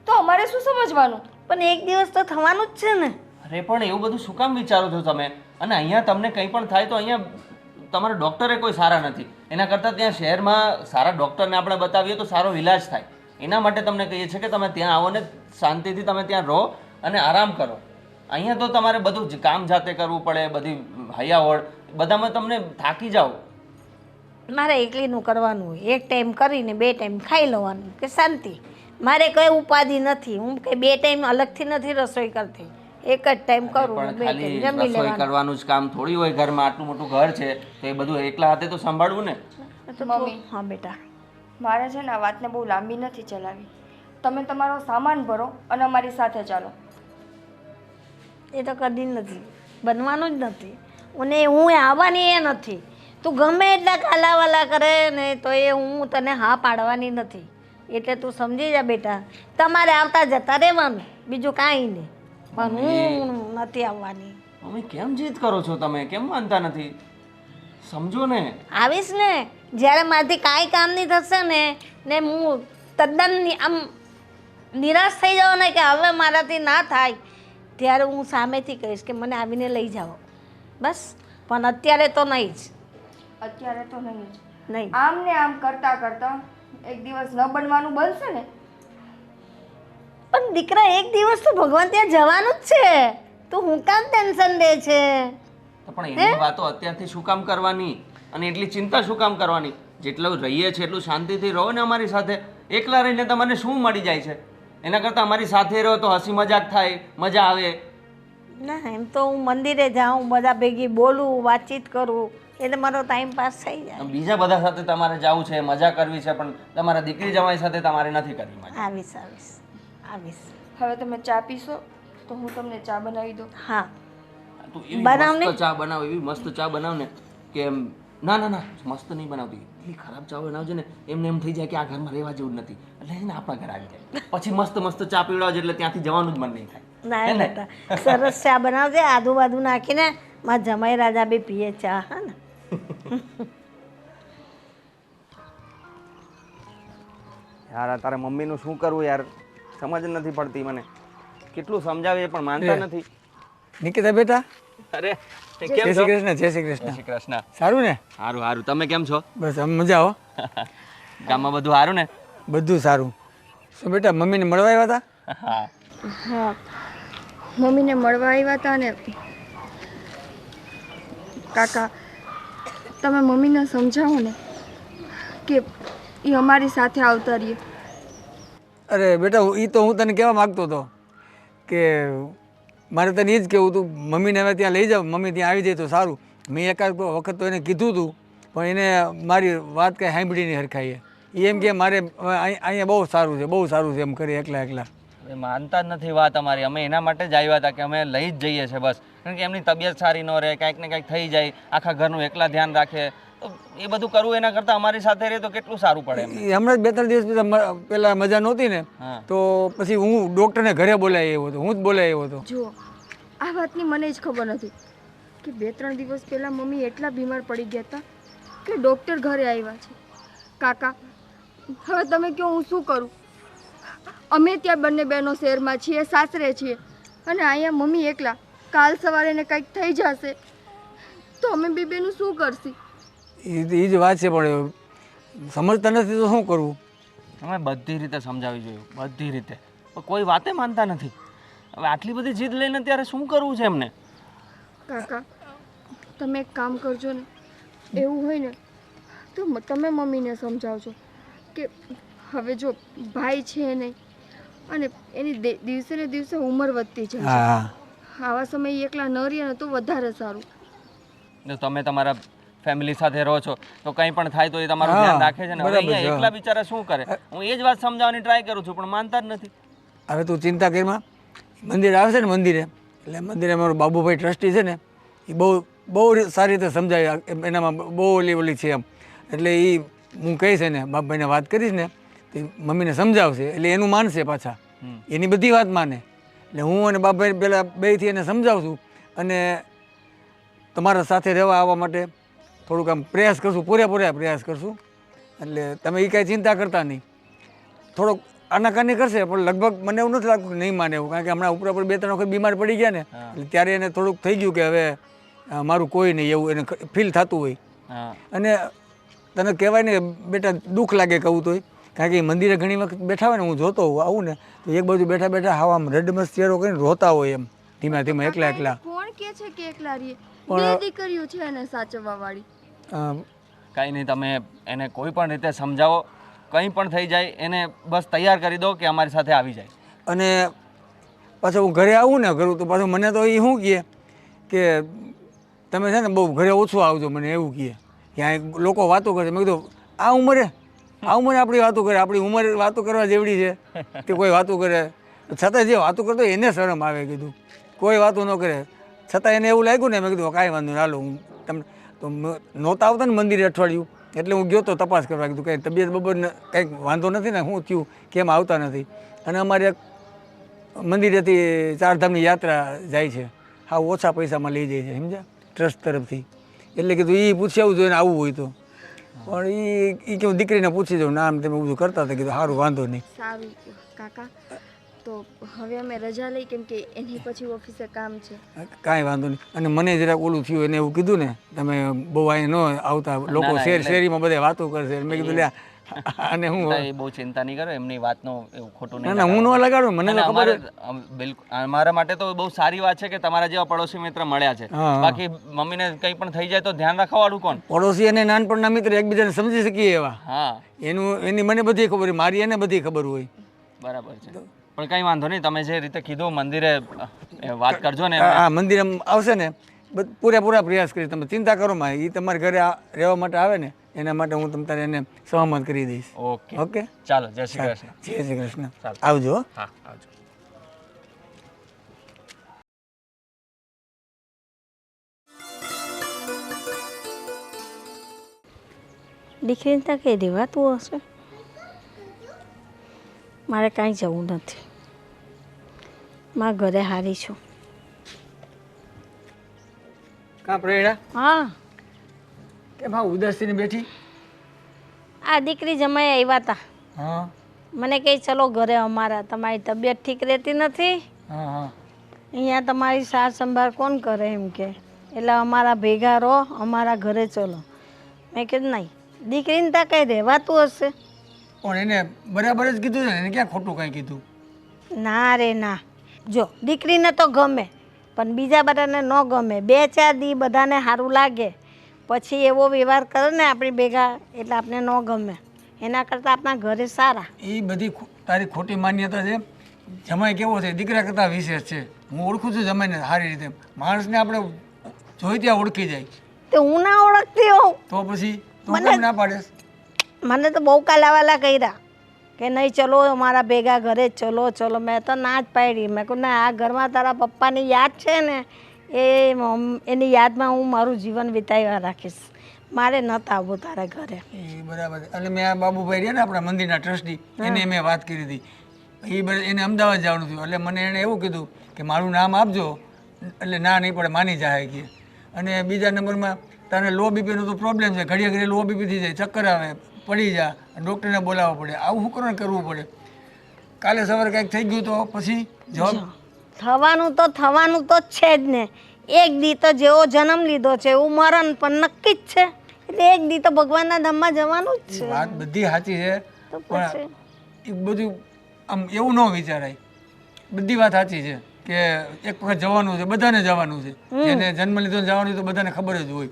તો અમારે શું સમજવાનું? પણ એક દિવસ તો થવાનું જ છે ને. અરે પણ એવું બધું શું કામ વિચારો છો તમે? અને અહીંયા તમને કંઈ પણ થાય તો અહીંયા તમારા ડૉક્ટરે કોઈ સારા નથી. એના કરતાં ત્યાં શહેરમાં સારા ડૉક્ટરને આપણે બતાવીએ તો સારો ઇલાજ થાય. એના માટે તમને કહીએ છીએ કે તમે ત્યાં આવો ને શાંતિથી તમે ત્યાં રહો અને આરામ કરો. અહીંયા તો તમારે બધું જ કામ જાતે કરવું પડે, બધી હૈયાવળ બધામાં તમને થાકી જાઓ. મારે એકલીનું કરવાનું હોય, એક ટાઈમ કરીને 2 ટાઈમ ખાઈ લેવાનું કે શાંતિ. મારે કંઈ ઉપાધિ નથી, હું કંઈ 2 ટાઈમ અલગથી નથી રસોઈ કરતી, એક જ ટાઈમ કરું, પણ 2 ખાલી ટાઈમ જમી રસોઈ લેવાનું. કરવાનું જ કામ થોડી હોય ઘરમાં. આટલું મોટું ઘર છે તો એ બધું એકલા હાથે તો સંભાળવું ને. મમ્મી હા બેટા, મારે છે ને આ વાતને બહુ લાંબી નથી ચલાવી. તમે તમારો સામાન ભરો અને અમારી સાથે ચાલો. એ તો કદી નથી બનવાનું જ નથી, અને હું આવવાની એ નથી. તું ગમે એટલા કાલાવાલા કરે ને તો એ હું તને હા પાડવાની નથી. એટલે તું સમજી જા બેટા, તમારે આવતા જતા રહેવાનું, બીજું કાંઈ નહીં. પણ હું નથી આવવાની. મમ્મી કેમ જીદ કરો છો તમે? કેમ માનતા નથી? સમજો ને. આવીશ ને જ્યારે મારાથી કાંઈ કામ નહીં થશે ને હું તદ્દન આમ નિરાશ થઈ જાઉં ને કે હવે મારાથી ના થાય, ત્યારે હું સામેથી કહીશ કે મને આવીને લઈ જાઓ, બસ. પણ અત્યારે તો નહીં જ, અત્યારે તો નહીં જ. નહીં. આમ ને આમ કરતા કરતા એક દિવસ ન બનવાનું બનશે ને પણ દીકરા એક દિવસ તો ભગવાન ત્યાં જવાનું જ છે, તો હું કામ ટેન્શન લે છે? તો પણ એની વાતો અત્યારથી શું કામ કરવાની અને એટલી ચિંતા શું કામ કરવાની? જેટલું રહીએ છીએ એટલું શાંતિથી રહો ને અમારી સાથે. એકલા રહીને તમને શું મળી જાય છે? એના કરતાં અમારી સાથે રહો તો હસી મજાક થાય, મજા આવે. ના, એમ તો હું મંદિરે જાઉં, બધા ભેગી બોલું, વાતચીત કરું, એટલે મારો ટાઈમ પાસ થઈ જાય. બીજા બધા સાથે તમારે જવું છે, મજા કરવી છે, પણ તમારા દીકરી જમાઈ સાથે તમારે નથી કરવી મજા. આવીશ આવીશ આવીશ. હવે તમે ચા પીશો તો હું તમને ચા બનાવી દઉં. હા, તું એવી બનાવ ને. મસ્ત ચા બનાવ, એવી મસ્ત ચા બનાવ ને કે એમ ના ના ના મસ્ત નહીં બનાવતી, એટલી ખરાબ ચા બનાવજે ને એમને એમ થઈ જાય કે આ ઘરમાં રહેવા જેવું જ નથી, એટલે એને આપણા ઘર આવી જાય. પછી મસ્ત મસ્ત ચા પીવડાવજે એટલે ત્યાંથી જવાનું જ મન નહીં થાય. ના બેટા, સરસ ચા બનાવજે, આદુ બાદુ નાખીને. મારા જમાઈ રાજા બી પીએ ચા. હા ને? યાર આ તારા મમ્મીનું શું કરવું યાર, સમજ નથી પડતી મને. કેટલું સમજાવીએ પણ માનતા નથી. નિકિતા બેટા, અરે જય કેમ છો? શ્રી કૃષ્ણ. જય શ્રી જય કૃષ્ણ. શ્રી કૃષ્ણ. સારું ને? સારું સારું. તમે કેમ છો? બસ આમ મજા હો. ગામમાં બધું સારું ને? બધું સારું. શું બેટા મમ્મીને મળવા આવ્યા હતા? હા. હા, મમ્મીને મળવા આવ્યા હતા ને કાકા, તમે મમ્મીને સમજાવો ને કે એ અમારી સાથે આવતા રહીએ. અરે બેટા એ તો હું તને કહેવા માગતો હતો કે મારે તને એ જ કહેવું હતું, મમ્મીને હવે ત્યાં લઈ જાઓ, મમ્મી ત્યાં આવી જાય તો સારું. મેં એકાદ વખત તો એને કીધું હતું પણ એને મારી વાત કંઈ સાંભળી નહીં હરખાઈએ. એ એમ કે મારે અહીંયા બહુ સારું છે, બહુ સારું છે એમ કરી એકલા એકલા. એ માનતા જ નથી વાત અમારી. અમે એના માટે જ આવ્યા હતા કે અમે લઈ જ જઈએ છીએ બસ. કારણ કે એમની તબિયત સારી ન રહે, કાંઈક ને કાંઈક થઈ જાય, આખા ઘરનું એકલા ધ્યાન રાખે, તો એ બધું કરવું એના કરતાં અમારી સાથે રહે તો કેટલું સારું પડે એમ. એ હમણાં જ 2-3 દિવસ પહેલાં મજા નહોતી ને, હા. તો પછી હું ડૉક્ટરને ઘરે બોલાવી આવ્યો હતો, હું જ બોલાવી આવ્યો હતો. જુઓ, આ વાતની મને જ ખબર નથી કે 2-3 દિવસ પહેલાં મમ્મી એટલા બીમાર પડી ગયા હતા કે ડૉક્ટર ઘરે આવ્યા છે. કાકા, હવે તમે કહો હું શું કરું? અમે ત્યાં બંને બહેનો શહેરમાં છીએ, સાસરે છીએ, અને અહીંયા મમ્મી એકલા. કાલ સવારે એને કંઈક થઈ જશે તો અમે બે બેનું શું કરશી? એ જ વાત છે, પણ સમજતા નથી તો શું કરવું? અમે બધી રીતે સમજાવી જોયું, બધી રીતે, પણ કોઈ વાતે માનતા નથી. હવે આટલી બધી જીદ લઈને ત્યારે શું કરવું છે એમને? કાકા, તમે એક કામ કરજો ને, એવું હોય ને તો તમે મમ્મીને સમજાવજો કે હવે જો ભાઈ છે નહીં અને એની દિવસે ને દિવસે ઉંમર વધતી જાય છે. હા, આવા સમયે એકલા ન રહીએ ને તો વધારે સારું. જો તમે તમારા ફેમિલી સાથે રહો છો તો કંઈ પણ થાય તો એ તમારું હા, ધ્યાન રાખે છે ને. હવે બરાબર અહીંયા છે. એકલા બિચારા શું કરે? હું એ જ વાત સમજાવવાની ટ્રાય કરું છું પણ માનતા જ નથી. હવે તું ચિંતા કરીમાં, મંદિર આવશે ને મંદિરે, એટલે મંદિરે મારો બાબુભાઈ ટ્રસ્ટી છે ને, એ બહુ સારી રીતે સમજાય, એનામાં બહુ ઓલી છે એમ. એટલે એ હું કહીશ ને બાપભાઈને વાત કરીશ ને તો મમ્મીને સમજાવશે, એટલે એનું માનશે પાછા, એની બધી વાત માને. એટલે હું અને બાપભાઈ પહેલાં બેથી એને સમજાવું છું અને તમારા સાથે રહેવા આવવા માટે થોડુંક આમ પ્રયાસ કરશું, પૂરેપૂરા પ્રયાસ કરશું. એટલે તમે એ કાંઈ ચિંતા કરતા નહીં. થોડોક આનાકાની કરશે પણ લગભગ મને એવું નથી લાગતું કે નહીં માને એવું, કારણ કે હમણાં ઉપર 2-3 વખત બીમાર પડી ગયા ને, એટલે ત્યારે એને થોડુંક થઈ ગયું કે હવે મારું કોઈ નહીં, એવું એને ફીલ થતું હોય. અને તને કહેવાય ને બેટા દુઃખ લાગે કહું તોય, કારણ કે મંદિરે ઘણી વખત બેઠા હોય ને, હું જોતો હોઉં આવું ને તો એક બાજુ બેઠા બેઠા હાવ આમ રડમસ ચહેરો કરીને રોતા હોય એમ, ધીમે ધીમે એકલા એકલા. કોણ કહે છે કે એકલા રહીએ? બે દીકરીઓ છે એને સાચવવા વાળી. કાંઈ નહીં, તમે એને કોઈ પણ રીતે સમજાવો, કંઈ પણ થઈ જાય એને બસ તૈયાર કરી દો કે અમારી સાથે આવી જાય. અને પાછું હું ઘરે આવું ને કરું તો પાછું મને તો એ શું કહે કે તમે છે ને બહુ ઘરે ઓછું આવજો, મને એવું કહે. ક્યાંય લોકો વાતો કરે, મેં કીધું આ ઉંમરે આપણી વાતો કરે, આપણી ઉંમર વાતો કરવા જેવડી છે તે કોઈ વાતો કરે, છતાં જે વાતો કરતો એને શરમ આવે. કીધું કોઈ વાતો ન કરે, છતાં એને એવું લાગ્યું ને, મેં કીધું કાંઈ વાંધો નહીં, હાલો હું તમને તો નહોતા આવતા ને મંદિરે અઠવાડિયું, એટલે હું ગયો તો તપાસ કરવા. કીધું કંઈ તબિયત બબરને કંઈક વાંધો નથી ને, શું થયું, કેમ આવતા નથી? અને અમારે એક મંદિરેથી 4 ધામની યાત્રા જાય છે, હા ઓછા પૈસામાં લઈ જાય છે, સમજ્યા, ટ્રસ્ટ તરફથી. એટલે કીધું એ પૂછી આવું જોઈએ ને આવવું હોય તો. પણ એ કે દીકરીને પૂછી જાઉં, નામ તમે બધું કરતા હતા. કીધું સારું, વાંધો નહીં. સારું કાકા, તો હવે અમે રજા લઈ, કેમ કે એની પછી ઓફિસે કામ છે. કાંઈ વાંધો નહીં. અને મને જરાક ઓલું થયું, એને એવું કીધું ને તમે બહુ અહીં ન આવતા, લોકો શેરીમાં બધા વાતો કરશે. મેં કીધું લે અને હું એ બહુ ચિંતા નહીં કરો, એમની વાતનો એવું ખોટું ના નહીં ના હું ન લગાડું, મને તો ખબર જ. બિલકુલ અમારા માટે તો બહુ સારી વાત છે કે તમારા જેવા પડોશી મિત્ર મળ્યા છે. હા, હા. બાકી મમ્મીને કંઈ પણ થઈ જાય તો ધ્યાન રાખવાવાળું કોણ? પડોશી અને નાનપણના મિત્ર એકબીજાને સમજી શકીએ એવા. હા એની મને બધી ખબર હોય, મારી એને બધી ખબર હોય. બરાબર છે. પણ કંઈ વાંધો નહીં, તમે જે રીતે કીધું મંદિરે વાત કરજો ને. આ મંદિર આવશે ને પૂરેપૂરા પ્રયાસ કરી, તમે ચિંતા કરો માં. એ તમારા ઘરે રહેવા માટે આવે ને એના માટે હું તમારે એને સહમત કરી દઈશ. ઓકે ઓકે ચાલો, જય શ્રી કૃષ્ણ. જય શ્રી કૃષ્ણ. ચાલો. આવજો હો. હા આવજો. દીકરીને ત્યાં કંઈ રહેવાતું હશે. મારે કાંઈ જવું નથી, મારા ઘરે હારી છું. કાં પ્રેરણા હા, કેમ હા ઉદાસીને બેઠી? આ દીકરી જમાઈ આવ્યા હતા, હા મને કહે ચલો ઘરે અમારા, તમારી તબિયત ઠીક રહેતી નથી, હા હા અહીંયા તમારી સાર સંભાળ કોણ કરે એમ કે, એટલે અમારા ભેગા રહો, અમારા ઘરે ચલો. મેં કીધું નહીં, દીકરીને ત્યાં કંઈ રહેવાતું હશે. પણ એને બરાબર જ કીધું છે ને, એને ક્યાં ખોટું કાંઈ કીધું? ના રે ના, જો દીકરીને તો ગમે પણ બીજા બધાને ન ગમે. 2-4 દી બધાને સારું લાગે, પછી એવો વ્યવહાર કરે ને આપણી ભેગા એટલે આપણે ન ગમે. એના કરતાં આપણા ઘરે સારા. એ બધી તારી ખોટી માન્યતા છે. જમાઈ કેવો છે દીકરા કરતાં વિશેષ છે. હું ઓળખું છું જમાઈને સારી રીતે. માણસને આપણે જોઈ ત્યાં ઓળખી જાય. તો હું ના ઓળખતી હોઉં. તો પછી તું કેમ ના પાડેસ? મને તો બહુ કાલાવાલા કર્યા કે નહીં ચલો અમારા ભેગા ઘરે જ ચલો ચલો. મેં તો ના જ પાડી. મેં કહું ના, આ ઘરમાં તારા પપ્પાની યાદ છે ને એની યાદમાં હું મારું જીવન વિતાવ્યા રાખીશ. મારે નહોતું આવવું તારા ઘરે. એ બરાબર. એટલે મેં આ બાબુભાઈ રહ્યા ને આપણા મંદિરના ટ્રસ્ટી, એને મેં વાત કરી હતી. એને અમદાવાદ જવાનું થયું એટલે મને એણે એવું કીધું કે મારું નામ આપજો, એટલે ના નહીં પડે, માની જાય કે. અને બીજા નંબરમાં તને લો બીપીનો તો પ્રોબ્લેમ છે, ઘડીએ ઘડીએ લો બીપી થઈ જાય, ચક્કર આવે, પડી જા, ડૉક્ટરને બોલાવવા પડે. આવું શું કરવું પડે? કાલે સવારે કંઈક થઈ ગયું તો પછી જવાબ થવાનું તો છે જ ને. એક દી તો જેવો જન્મ લીધો છે એવું મરણ પણ નક્કી જ છે. એટલે એક દી તો ભગવાનના ધામમાં જવાનું જ છે. વાત બધી સાચી છે, તો પણ પછી એ બધું આમ એવું ન વિચારાય. બધી વાત સાચી છે કે એક વખત જવાનું છે, બધાને જવાનું છે. જેને જન્મ લીધો જવાનું તો બધાને ખબર જ હોય.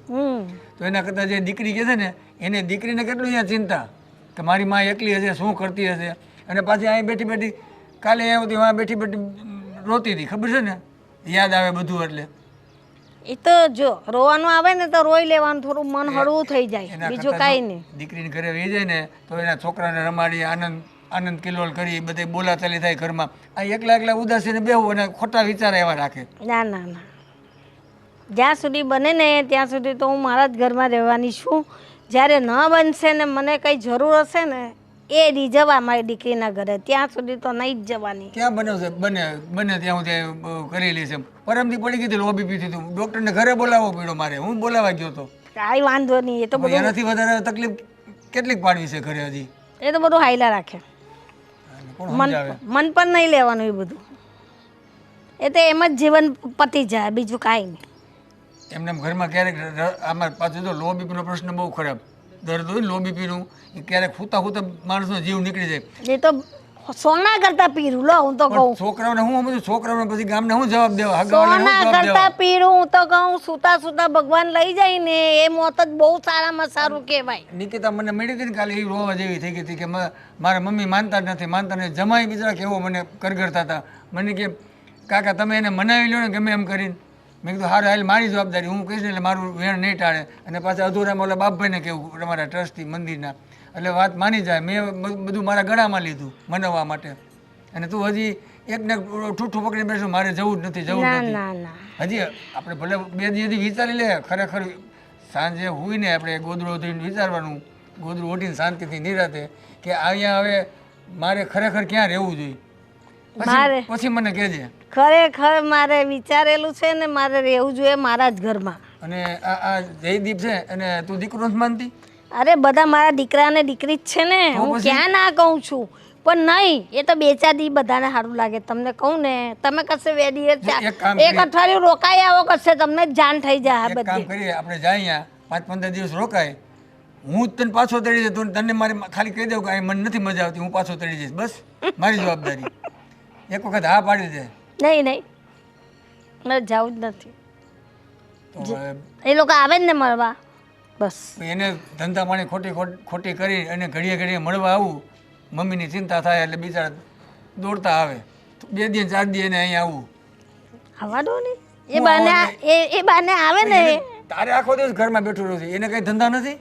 તો એના કરતાં જે દીકરી કહે છે ને, એને દીકરીને કેટલું અહીંયા ચિંતા કે મારી માં એકલી હશે, શું કરતી હશે. અને પાછી અહીં બેઠી બેઠી કાલે અહીંયા હતી, વાં બેઠી બેઠી રોતી હતી, ખબર છે ને, યાદ આવે બધું. એટલે એ તો જો રોવાનું આવે ને તો રોઈ લેવાનું, થોડું મન હળવું થઈ જાય, એના બીજું કરતાં કાંઈ જો નહીં. દીકરીને ઘરે વહી જાય ને તો એના છોકરાને રમાડી આનંદ કિલોલ કરી, બધે બોલાચાલી થાય ઘરમાં. આ એકલા એકલા ઉદાસીને બેહવું અને ખોટા વિચાર એવા રાખે. ના ના ના, જ્યાં સુધી બને ને ત્યાં સુધી તો હું મારા જ ઘરમાં રહેવાની છું. જ્યારે ન બનશે ને મને કંઈ જરૂર હશે ને એ દી જવા મારી દીકરીના ઘરે, ત્યાં સુધી તો નહીં જ જવાની. ક્યાં બને છે? બને ત્યાં હું કરી લઈશ. એમ પરમથી પડી ગઈ હતી, લો બીપી થયું, ડૉક્ટરને ઘરે બોલાવવો પડ્યો મારે. હું બોલાવા ગયો હતો. કાંઈ વાંધો નહીં, એ તો બધું એનાથી વધારે તકલીફ કેટલીક પાડવી છે ઘરે હજી? એ તો બધું હાઈલા રાખે. કોણ સમજાવે? મન પર નહીં લેવાનું એ બધું. એ તો એમ જ જીવન પતી જાય, બીજું કાંઈ નહીં. એમને ઘરમાં ક્યારેક આમાં પાછું તો લો બીપીનો પ્રશ્ન બહુ ખરાબ. દર્દ હોય લો બીપીનું, એ ક્યારેક ખૂતા ખૂતા માણસનો જીવ નીકળી જાય. એ તો સોના કરતા પીરું, લો હું તો કહું. છોકરાઓને હું સમજુ, છોકરાઓને પછી ગામને શું જવાબ દેવા? હગાવાને શું સોના જવાબ કરતા દેવા? પીરું હું તો કહું. સુતા સુતા ભગવાન લઈ જાય ને એ મોત જ બહુ સારામાં સારું કહેવાય. નિકિતા મને મળી હતી ને કાલે, એ રોવા જેવી થઈ ગઈ હતી કે મારા મમ્મી માનતા જ નથી, માનતા નથી. જમાઈ બિચારા કેવો મને કરગરતા હતા. મને કે કાકા તમે એને મનાવી લો ને ગમે એમ કરીને. મેં કીધું હારે હાલ, મારી જવાબદારી, હું કહીશ ને એટલે મારું વેણ નહીં ટાળે. અને પાછા અધૂરામાં ઓલા બાપભાઈને કહેવું, તમારા ટ્રસ્ટી મંદિરના, એટલે વાત માની જાય. મેં બધું મારા ગળામાં લીધું મનાવવા માટે. અને તું હજી એકને ઠૂઠું પકડી બેસો, મારે જવું જ નથી, જવું જ ના નથી. ના ના, હજી આપણે ભલે 2 દિવસથી વિચારી લે. ખરેખર સાંજે હોઈને આપણે ગોદડું ઓઢીને વિચારવાનું, ગોદડું ઓઢીને શાંતિથી નિરાતે કે અહીંયા હવે મારે ખરેખર ક્યાં રહેવું જોઈએ. પછી મને કહેજે. ખરેખર મારે વિચારેલું છે ને, મારે રહેવું જોઈએ મારા જ ઘરમાં. અને આ જયદીપ છે અને તું દીકરો નથી માનતી? અરે બધા મારા દીકરા ને દીકરી જ છે ને, હું ક્યાં ના કહું છું. પણ નહીં, એ તો 2-4 દી બધાને સારું લાગે. તમને કહું ને, તમે કશે 2 દિવસ એક અઠવાડિયું રોકાઈ આવો, કશે તમને જાણ થઈ જાય. એક કામ કરીએ, આપણે જાય અહીંયા 5-15 દિવસ રોકાય, હું જ તને પાછો તળી જતો તને મારે ખાલી કહી દઉં કે અહીં મને નથી મજા આવતી, હું પાછો તળી જઈશ, બસ મારી જવાબદારી. એક વખત હા પાડી દે નહીં નહીં, મારે જવું જ નથી. તો હવે એ લોકો આવે ને મળવા, બસ. એને ધંધા પાણી ખોટી કરી અને ઘડીએ ઘડીએ મળવા આવું, મમ્મીની ચિંતા થાય એટલે બિચારા દોડતા આવે. 2 દી 4 દી એને અહીં આવું. આવવા દો ને, એ હું બાને આવવા એ બાને આવે ને. તારે આખો દિવસ ઘરમાં બેઠું રહું છે, એને કઈ ધંધા નથી.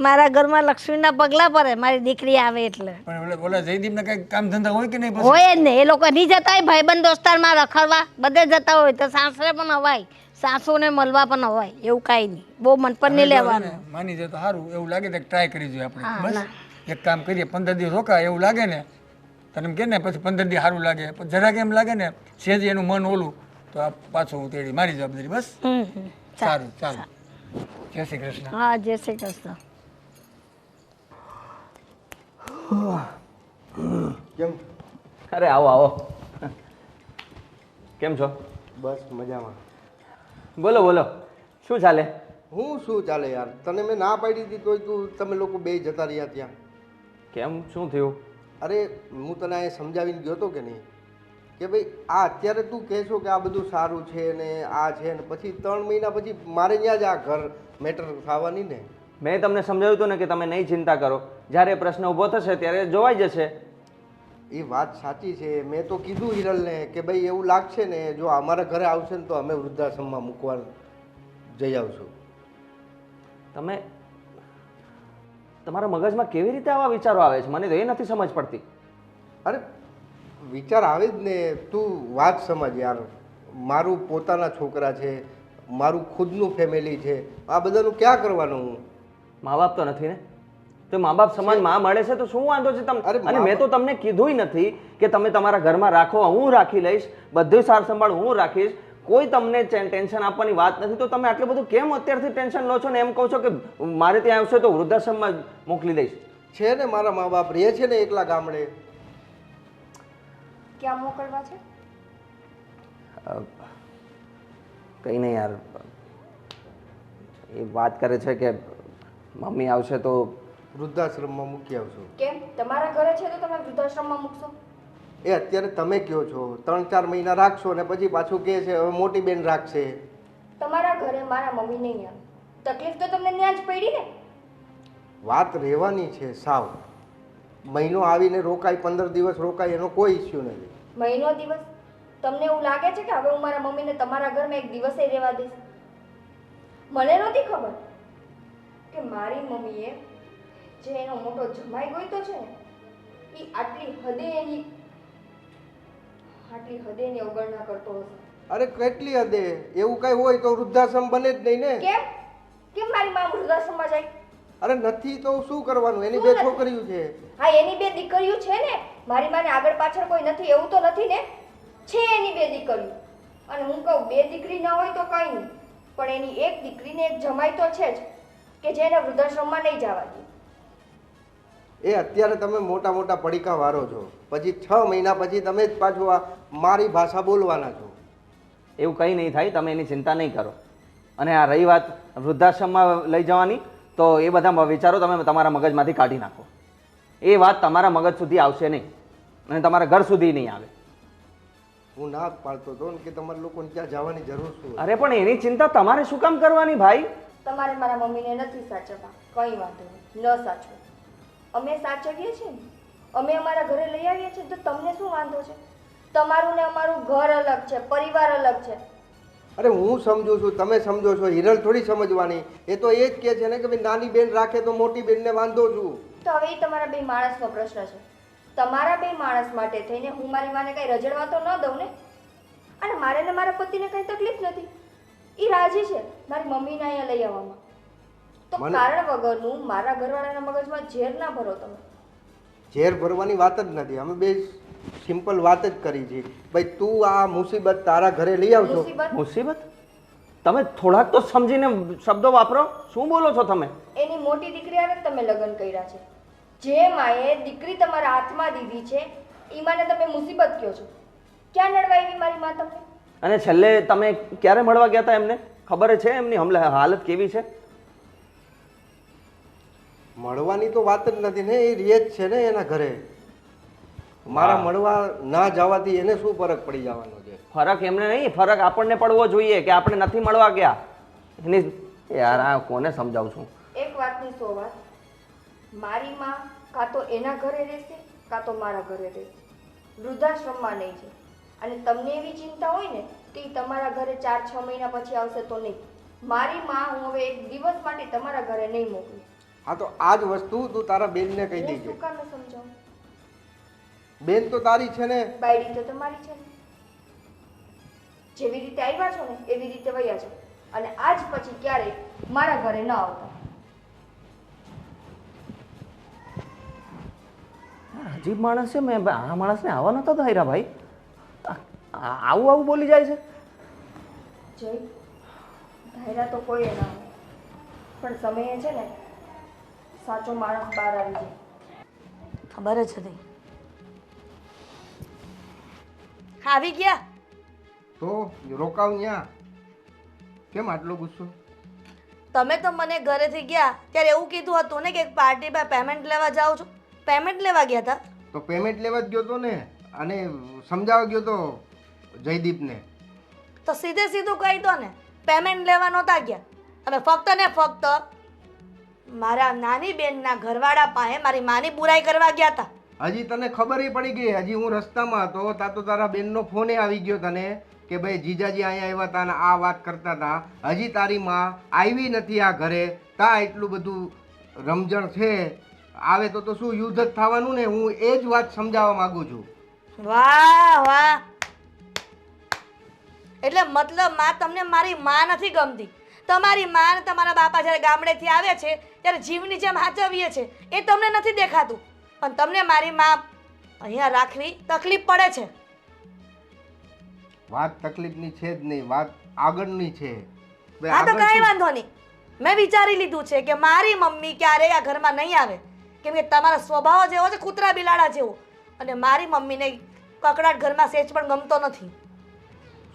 મારા ઘરમાં લક્ષ્મીના પગલા પડે મારી દીકરી આવે એટલે. પણ ઓલા જયદીપને કઈ કામ ધંધા હોય કે નહીં? પછી હોય જ ને, એ લોકો નહીં જતા હોય ભાઈબંધ દોસ્તારમાં રખડવા, બધે જતા હોય તો સાસરે પણ અવાય, સાસુને મળવા પણ અવાય, એવું કાંઈ નહીં. બહુ મન પર નહીં લેવાનું. માની જાય તો સારું. એવું લાગે તો ટ્રાય કરી જોઈએ આપણે. બસ એક કામ કરીએ, 15 દિવસ રોકાય. એવું લાગે ને તને એમ કે ને પછી 15 દિવસ સારું લાગે, પછી જરાક એમ લાગે ને સેજ એનું મન ઓલું, તો આ પાછું હું તેડી મારી જવાબદારી. બસ સારું, ચાલો. જય શ્રી કૃષ્ણ. હા, જય શ્રી કૃષ્ણ. કેમ? અરે આવો આવો. કેમ છો? બસ મજામાં. બોલો બોલો, શું ચાલે? હું શું ચાલે યાર, તને મેં ના પાડી હતી તોય તમે લોકો બે જતા રહ્યા ત્યાં. કેમ, શું થયું? અરે હું તને અહીંયા સમજાવીને ગયો હતો કે નહીં કે ભાઈ આ અત્યારે તું કહેશો કે આ બધું સારું છે ને આ છે ને પછી 3 મહિના પછી મારે ત્યાં જ આ ઘર મેટર થવાની ને. મેં તમને સમજાવ્યું હતું ને કે તમે નહીં ચિંતા કરો, જ્યારે પ્રશ્ન ઊભો થશે ત્યારે જોવાઈ જશે. એ વાત સાચી છે. મેં તો કીધું હિરલને કે ભાઈ એવું લાગશે ને જો અમારા ઘરે આવશે ને તો અમે વૃદ્ધાશ્રમમાં મૂકવા જઈ આવશું. તમે તમારા મગજમાં કેવી રીતે આવા વિચારો આવે છે? મને તો એ નથી સમજ પડતી. અરે વિચાર આવે જ ને, તું વાત સમજ યાર. મારું પોતાના છોકરા છે, મારું ખુદનું ફેમિલી છે, આ બધાનું ક્યાં કરવાનું હું? મા બાપ તો નથી ને, તો મા બાપ સમાન માં મળે છે તો શું વાંધો છે તમને? અરે અને મેં તો તમને કીધુંય નથી કે તમે તમારા ઘરમાં રાખો, હું રાખી લઈશ, બધું સાર સંભાળ હું રાખીશ, કોઈ તમને ટેન્શન આપવાની વાત નથી. તો તમે આટલું બધું કેમ અત્યારથી ટેન્શન લો છો ને એમ કહો છો કે મારે ત્યાં આવશે તો વૃદ્ધાશ્રમમાં મોકલી દઈશ? છે ને મારા મા બાપ રહે છે ને એકલા ગામડે. ક્યાં મોકલવા છે? કંઈ નહીં યાર, એ વાત કરે છે કે મમ્મી આવશે તો વૃદ્ધાશ્રમમાં મૂકી આવશો. કેમ તમારા ઘરે છે તો તમે વૃદ્ધાશ્રમમાં મૂકશો? એ અત્યારે તમે કહો છો 3-4 મહિના રાખશો ને પછી પાછું કહે છે હવે મોટી બેન રાખશે. તમારા ઘરે મારા મમ્મી નહીં આવે, તકલીફ તો તમને ત્યાં જ પડી ને. વાત રહેવાની છે સાવ. મહિનો આવીને રોકાય, 15 દિવસ રોકાય, એનો કોઈ ઇસ્યુ નથી. મહિનો દિવસ તમને એવું લાગે છે કે હવે હું મારા મમ્મીને તમારા ઘરમાં એક દિવસે રહેવા દઈશ? મને નહોતી ખબર કે મારી મમ્મીએ જે એનો મોટો જમાઈ ગોઈતો છે ને એ આટલી હદે એની અવગણના કરતો હશે. અરે કેટલી હદે? એવું કઈ હોય તો વૃદ્ધાશ્રમ બને જ નહીં ને. કેમ કેમ મારી મા વૃદ્ધાશ્રમમાં જાય? અરે નથી તો શું કરવાનું? એની શું 2 નથી? છોકરીઓ છે. હા, એની 2 દીકરીઓ છે ને. મારી માને આગળ પાછળ કોઈ નથી એવું તો નથી ને? છે એની 2 દીકરીઓ. અને હું કહું 2 દીકરી ના હોય તો કંઈ નહીં, પણ એની એક દીકરીને એક જમાઈ તો છે જ કે જેને વૃદ્ધાશ્રમમાં નહીં જવા દે. એ અત્યારે તમે મોટા મોટા પડીકા વારો છો, પછી 6 મહિના પછી તમે જ પાછું આ મારી ભાષા બોલવાના છો. એવું કંઈ નહીં થાય, તમે એની ચિંતા નહીં કરો. અને આ રહી વાત વૃદ્ધાશ્રમમાં લઈ જવાની, તો એ બધા વિચારો તમે તમારા મગજમાંથી કાઢી નાખો. એ વાત તમારા મગજ સુધી આવશે નહીં અને તમારા ઘર સુધી નહીં આવે. હું ના જ પાડતો હતો ને કે તમારે લોકોને ત્યાં જવાની જરૂર શું? અરે પણ એની ચિંતા તમારે શું કામ કરવાની ભાઈ? તમારે મારા મમ્મીને નથી સાચવવા, કંઈ વાંધો નહીં, ન સાચવો. અમે સાચવીએ છીએ ને, અમે અમારા ઘરે લઈ આવીએ છીએ તો તમને શું વાંધો છે? તમારું ને અમારું ઘર અલગ છે, પરિવાર અલગ છે. અરે હું સમજુ છું, તમે સમજો છો, હિરલ થોડી સમજવાની. એ તો એ જ કહે છે ને કે ભાઈ નાની બેન રાખે તો મોટી બેનને વાંધો છું. તો હવે એ તમારા 2 માણસનો પ્રશ્ન છે. તમારા 2 માણસ માટે થઈને હું મારી માને કંઈ રજડવા તો ન દઉં ને. અને મારે ને મારા પતિને કંઈ તકલીફ નથી, એ રાજી છે મારી મમ્મીને અહીંયા લઈ આવવામાં. તો કારણ વગરનું મારા ઘરવાળાના મગજમાં ઝેર ના ભરો તમે. ઝેર ભરવાની વાત જ નથી. અમે બે સિમ્પલ વાત જ કરી છે. ભાઈ તું આ મુસીબત તારા ઘરે લઈ આવજો. મુસીબત? તમે થોડાક તો સમજીને શબ્દો વાપરો. શું બોલો છો તમે? એની મોટી દીકરી હારે તમે લગ્ન કર્યા છે. જે માએ દીકરી તમારા હાથમાં દીધી છે એ માને તમે મુસીબત કહો છો. ક્યાં નડવા આવી મારી માં તમને? અને છેલ્લે તમે ક્યારે મળવા ગયા હતા એમને? ખબર છે એમની હાલત કેવી છે? મળવાની તો વાત જ નથી ને, એ રહે જ છે ને એના ઘરે. મારા મળવા ના જવાથી એને શું ફરક પડી જવાનો છે? ફરક એમને નહીં, ફરક આપણને પડવો જોઈએ કે આપણે નથી મળવા ગયા. એની યાર આ કોને સમજાવું છું? એક વાતની 100 વાત. મારી માં કાં તો એના ઘરે રહેશે કાં તો મારા ઘરે રહેશે, વૃદ્ધાશ્રમમાં નહીં છે. અને તમને એવી ચિંતા હોય ને તો ઈ તમારા ઘરે 4-6 મહિના પછી આવશે તો નહીં. મારી માં હું હવે એક દિવસ માટે તમારા ઘરે નહીં મોકલું. હા તો આ જ વસ્તુ તું તારા બેનને કહી હું દેજે. શું કામ ન સમજાવું? બેન તો તારી છે ને. બાયડી તો તમારી છે ને. જેવી રીતે આવ્યા છો ને એવી રીતે વયા છો, અને આજ પછી ક્યારેય મારા ઘરે ન આવતા. અજીબ માણસ છે. મેં આ માણસને આવવા નતો ધાર્યા ભાઈ. આવું આવું બોલી જાય છે. જય ધાયરા તો કોઈ ના હોય, પણ સમયે છે ને સાચો માણસ બહાર આવી જાય. ખબર જ હતી. આવી ગયા? તો રોકાવ ન્યા. કેમ આટલો ગુસ્સો? તમે તો મને ઘરેથી ગયા ત્યારે એવું કીધું હતું ને કે પાર્ટીમાં પેમેન્ટ લેવા જાઉં છું. પેમેન્ટ લેવા ગયા હતા? તો પેમેન્ટ લેવા જ ગયો તો ને, અને સમજાવવા ગયો તો જયદીપને. તો સીધે સીધું કહી દો ને, પેમેન્ટ લેવા નહોતા ગયા. અમે ફક્ત ને ફક્ત મારા નાની બેનના ઘરવાળા પાસે મારી માની બુરાઈ કરવા ગયા હતા. હજી તને ખબર પડી ગઈ? હજી હું રસ્તામાં હતો તા તો તારા બેનનો ફોને આવી ગયો તને કે ભાઈ જીજાજી અહીંયા આવ્યા હતા ને આ વાત કરતા હતા. હજી તારી માં આવી નથી આ ઘરે, તા એટલું બધું રમઝણ છે. આવે તો શું યુદ્ધ જ થવાનું ને? હું એ જ વાત સમજાવવા માંગુ છું. વાહ વાહ, એટલે મતલબ માં તમને મારી માં નથી ગમતી. તમારી માં ને તમારા બાપા જ્યારે ગામડેથી આવે છે ત્યારે જીવની જેમ હાચવીએ છે એ તમને નથી દેખાતું, પણ તમને મારી માં અહીંયા રાખવી તકલીફ પડે છે. વાત તકલીફની છે જ નહીં, વાત આગળની છે. હા તો કાંઈ વાંધો નહીં. મેં વિચારી લીધું છે કે મારી મમ્મી ક્યારેય આ ઘરમાં નહીં આવે, કેમ કે તમારો સ્વભાવ જેવો છે કૂતરા બિલાડા જેવો, અને મારી મમ્મીને કકડાટ ઘરમાં સેજ પણ ગમતો નથી.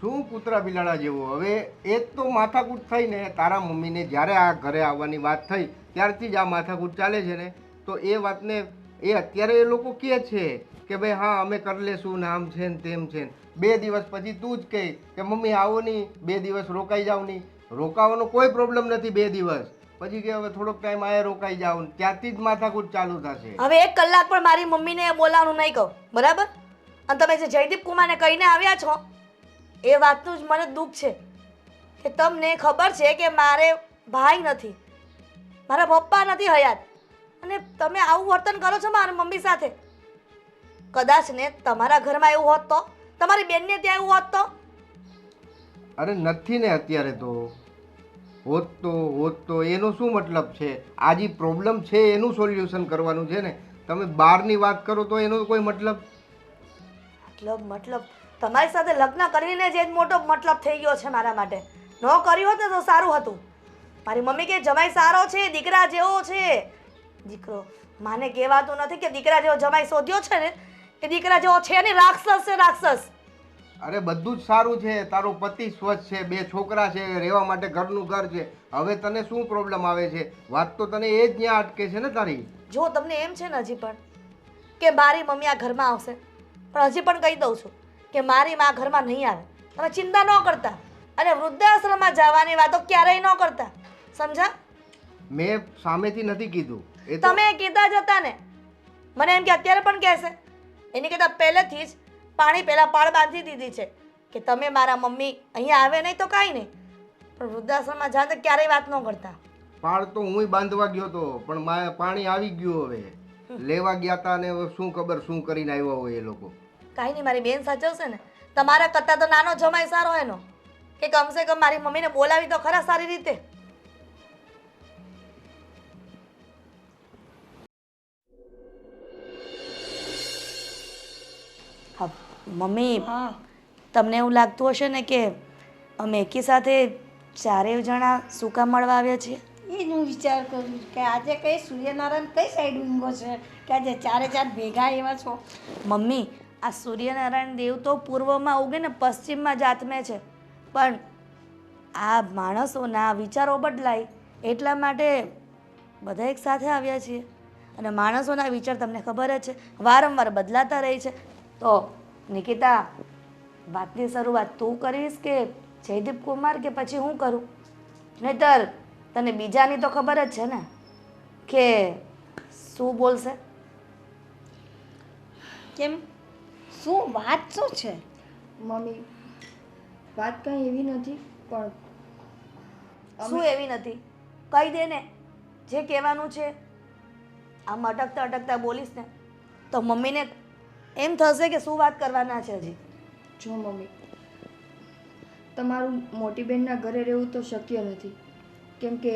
શું કૂતરા બિલાડા જેવો? હવે એ જ તો માથાકૂટ થઈ ને. તારા મમ્મીને જ્યારે આ ઘરે આવવાની વાત થઈ ત્યારથી જ આ માથાકૂટ ચાલે છે ને. તો એ વાતને એ અત્યારે એ લોકો કહે છે કે ભાઈ હા અમે કરી લેશું ને આમ છે ને તેમ છે ને. 2 દિવસ પછી તું જ કહે કે મમ્મી આવો નહીં, 2 દિવસ રોકાઈ જાવ નહીં. રોકાવાનો કોઈ પ્રોબ્લેમ નથી. 2 દિવસ પછી કે હવે થોડોક ટાઈમ આયા રોકાઈ જાવ, ત્યારથી જ માથાકૂટ ચાલુ થશે. હવે 1 કલાક પણ મારી મમ્મીને બોલાવવાનું નહીં કહું, બરાબર? અને તમે જે જયદીપ કુમારને કહીને આવ્યા છો એ વાતનું જ મને દુઃખ છે કે તમને ખબર છે કે મારે ભાઈ નથી, મારા પપ્પા નથી હયાત, અને તમે આવું વર્તન કરો છો મારી મમ્મી સાથે. કદાચ ને તમારા ઘરમાં એવું હોત તો, તમારી બેનને ત્યાં એવું હોત તો? અરે નથી ને અત્યારે તો. હોત તો એનો શું મતલબ છે? આ જે પ્રોબ્લેમ છે એનું સોલ્યુશન કરવાનું છે ને. તમે બહારની વાત કરો તો એનો કોઈ મતલબ મતલબ તમારી સાથે લગ્ન કરીને જ એક મોટો મતલબ થઈ ગયો છે મારા માટે. ન કર્યું હોત ને તો સારું હતું. મારી મમ્મી કે જમાઈ સારો છે, દીકરા જેવો છે. દીકરો માને કહેવાતું નથી કે દીકરા જેવો જમાઈ શોધ્યો છે ને એ દીકરા જેવો છે ને, રાક્ષસ છે રાક્ષસ. અરે બધું જ સારું છે. તારો પતિ સ્વચ્છ છે, 2 છોકરા છે, રહેવા માટે ઘરનું ઘર છે. હવે તને શું પ્રોબ્લેમ આવે છે? વાત તો તને એ જ ત્યાં અટકે છે ને તારી. જો તમને એમ છે ને હજી પણ કે મારી મમ્મી આ ઘરમાં આવશે, પણ હજી પણ કહી દઉં છું કે મારી માં ઘરમાં નહીં આવે. તમે ચિંતા ન કરતા, અને વૃદ્ધાશ્રમમાં જવાની વાતો ક્યારેય ન કરતા, સમજા? મેં સામેથી નથી કીધું. એ તો તમે કીધા જ હતા ને. મને એમ કે અત્યારે પણ કહેશે. એની કરતાં પહેલેથી જ પાણી પહેલાં પાળ બાંધી દીધી છે કે તમે મારા મમ્મી અહીંયા આવે નહીં તો કાંઈ નહીં, પણ વૃદ્ધાશ્રમમાં જાઓ તો ક્યારેય વાત ન કરતા. પાળ તો હુંય બાંધવા ગયો હતો, પણ પાણી આવી ગયું. હવે લેવા ગયા હતા ને હવે શું ખબર શું કરીને આવ્યા હોય એ લોકો. કાંઈ નહીં, મારી બેન સાચવશે ને. તમારા કરતાં તો નાનો જમાઈ સારો એનો, કે કમસે કમ મારી મમ્મીને બોલાવી તો ખરા સારી રીતે. હા મમ્મી, તમને એવું લાગતું હશે ને કે અમે એકી સાથે 4 જણા શું કામ મળવા આવ્યા છીએ? એ જ હું વિચાર કરું છું કે આજે કઈ સૂર્યનારાયણ કઈ સાઈડ ઊંઘો છે કે આજે 4 ભેગા એવા છો. મમ્મી, આ સૂર્યનારાયણ દેવ તો પૂર્વમાં ઉગે ને પશ્ચિમમાં જાતમે છે, પણ આ માણસોના વિચારો બદલાય એટલા માટે બધા એક સાથે આવ્યા છીએ અને માણસોના વિચાર તમને ખબર જ છે વારંવાર બદલાતા રહે છે. તો નિકિતા, વાતની શરૂઆત તું કરીશ કે જયદીપ કુમાર કે પછી હું કરું? નહીતર તને બીજાની તો ખબર જ છે ને કે શું બોલશે. કેમ, શું વાત શું છે? મમ્મી, વાત કંઈ એવી નથી, પણ શું એવી નથી? કહી દે ને જે કહેવાનું છે. આમ અટકતા અટકતા બોલીશ ને તો મમ્મીને એમ થશે કે શું વાત કરવાના છે હજી. જો મમ્મી, તમારું મોટી બહેનના ઘરે રહેવું તો શક્ય નથી, કેમ કે